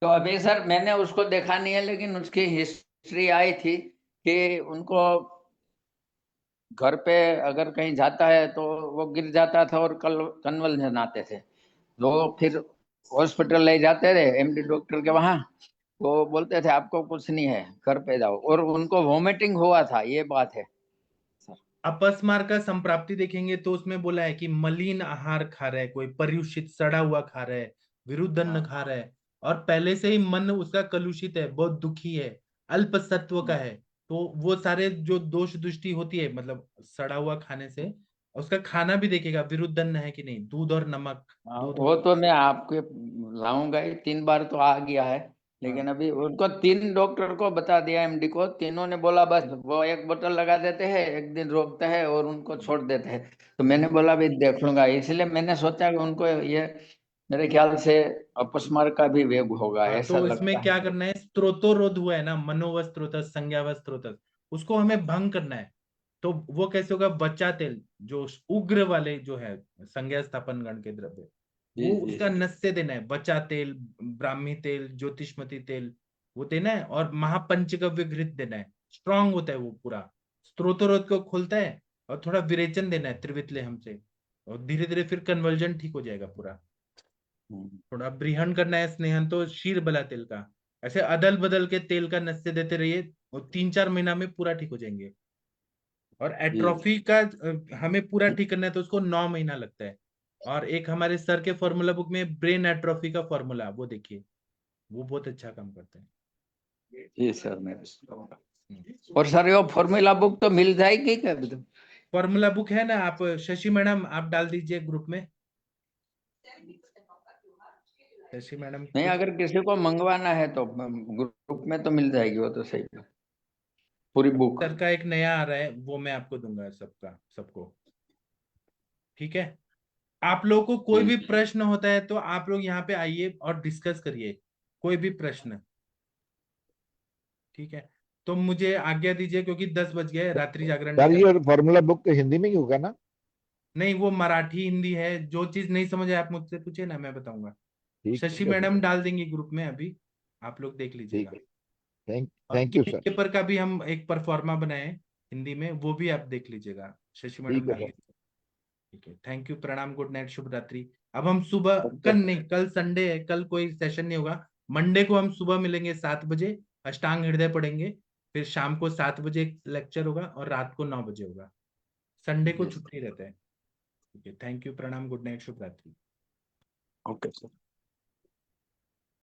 तो अभी सर मैंने उसको देखा नहीं है, लेकिन उसकी हिस्ट्री आई थी कि उनको घर पे अगर कहीं जाता है तो वो गिर जाता था और कन्वल्जन आते थे, तो फिर हॉस्पिटल ले जाते थे एमडी डॉक्टर के वहां, तो बोलते थे आपको कुछ नहीं है, घर पे जाओ, और उनको वोमिटिंग हुआ था, ये बात है सर। अपस्मार का संप्राप्ति देखेंगे तो उसमें बोला है कि मलिन आहार खा रहा है, कोई पर्युषित सड़ा हुआ खा रहा है, विरुद्धन्न खा रहा है, और पहले से ही मन उसका कलुषित है, बहुत दुखी है, अल्प सत्व का है, तो वो सारे जो दोष दृष्टि होती है, मतलब सड़ा हुआ खाने से, उसका खाना भी देखेगा विरुद्धन्न है कि नहीं, दूध और नमक, दूध वो तो मैं आपके लाऊंगा ही, 3 बार तो आ गया है, हाँ लेकिन अभी उनको 3 डॉक्टर को बता दिया, एमडी को, तीनों ने बोला बस वो एक बोतल लगा देते हैं, एक दिन रोकते हैं और उनको छोड़ देते हैं। तो मैंने बोला भी देख लूंगा, इसलिए मैंने सोचा कि उनको ये मेरे ख्याल से अपस्मार का भी वेग होगा, हाँ, ऐसा तो लगता इसमें क्या है। करना है, स्त्रोतोरोध हुआ है ना, मनोवस्त्रोत संज्ञावस्त्रोत, उसको हमें भंग करना है। तो वो कैसे होगा, बच्चा तेल जो उग्र वाले जो है संज्ञा स्थापन गण के द्रव्य, जी वो जी उसका नस से देना है, बच्चा तेल, ब्राह्मी तेल, ज्योतिषमती तेल, वो देना है, और महापंचगव्य घृत देना है, स्ट्रांग होता है वो पूरा, स्त्रोतरोध को खोलता है, और थोड़ा विरेचन देना है त्रिवितले हमसे, और धीरे धीरे फिर कन्वर्जन ठीक हो जाएगा पूरा। हम्म, थोड़ा ब्रीहन करना है, स्नेहन तो शीर बला तेल का, ऐसे अदल बदल के तेल का नस्य देते रहिए, और 3-4 महीना में पूरा ठीक हो जाएंगे। और जी एट्रोफी का हमें पूरा ठीक करना है तो उसको 9 महीना लगता है। और एक हमारे सर के फॉर्मूला बुक में ब्रेन एट्रोफी का फॉर्मूला, वो देखिए, वो बहुत अच्छा काम करता है। जी सर, मैं और सर ये फॉर्मूला बुक तो मिल जाएगी क्या? फॉर्मूला बुक है ना, आप शशि मैडम आप डाल दीजिए ग्रुप में, शशि मैडम नहीं, कुछ, अगर किसी को मंगवाना है तो ग्रुप में तो मिल जाएगी, वो तो सही है, पूरी बुक। सर का एक नया आ रहा है, वो मैं आपको दूंगा सबका सबको, ठीक है। आप लोगों को कोई भी प्रश्न होता है तो आप लोग यहाँ पे आइए और डिस्कस करिए, कोई भी प्रश्न, ठीक है। तो मुझे आज्ञा दीजिए क्योंकि 10 बज गए, रात्रि जागरण सर निकल, ये फॉर्मूला बुक हिंदी में ही होगा ना? नहीं वो मराठी हिंदी है, जो चीज नहीं समझ आए आप मुझसे पूछे ना, मैं बताऊंगा। ठीक शशि है मैडम सर, डाल देंगी ग्रुप में अभी, आप लोग देख ठीक लीजिएगा। है। थैंक और thank you Guinea sir. Paper का भी हम एक परफॉर्मा बनाए हिंदी में, वो भी आप देख लीजिएगा, शशि मैडम ठीक है डाल सर। दीजिए। ठीक है, थैंक यू, प्रणाम, गुड नाइट, शुभ रात्रि। अब हम सुबह, ओके कल सर। नहीं, कल संडे है, कल कोई सेशन नहीं होगा, मंडे को हम सुबह मिलेंगे 7 बजे, अष्टांग हृदय पढ़ेंगे, फिर शाम को 7 बजे एक लेक्चर होगा, और रात को 9 बजे होगा, संडे को जी सर, छुट्टी रहता है। ठीक है, थैंक यू, प्रणाम, गुड नाइट, शुभ रात्रि। Okay sir.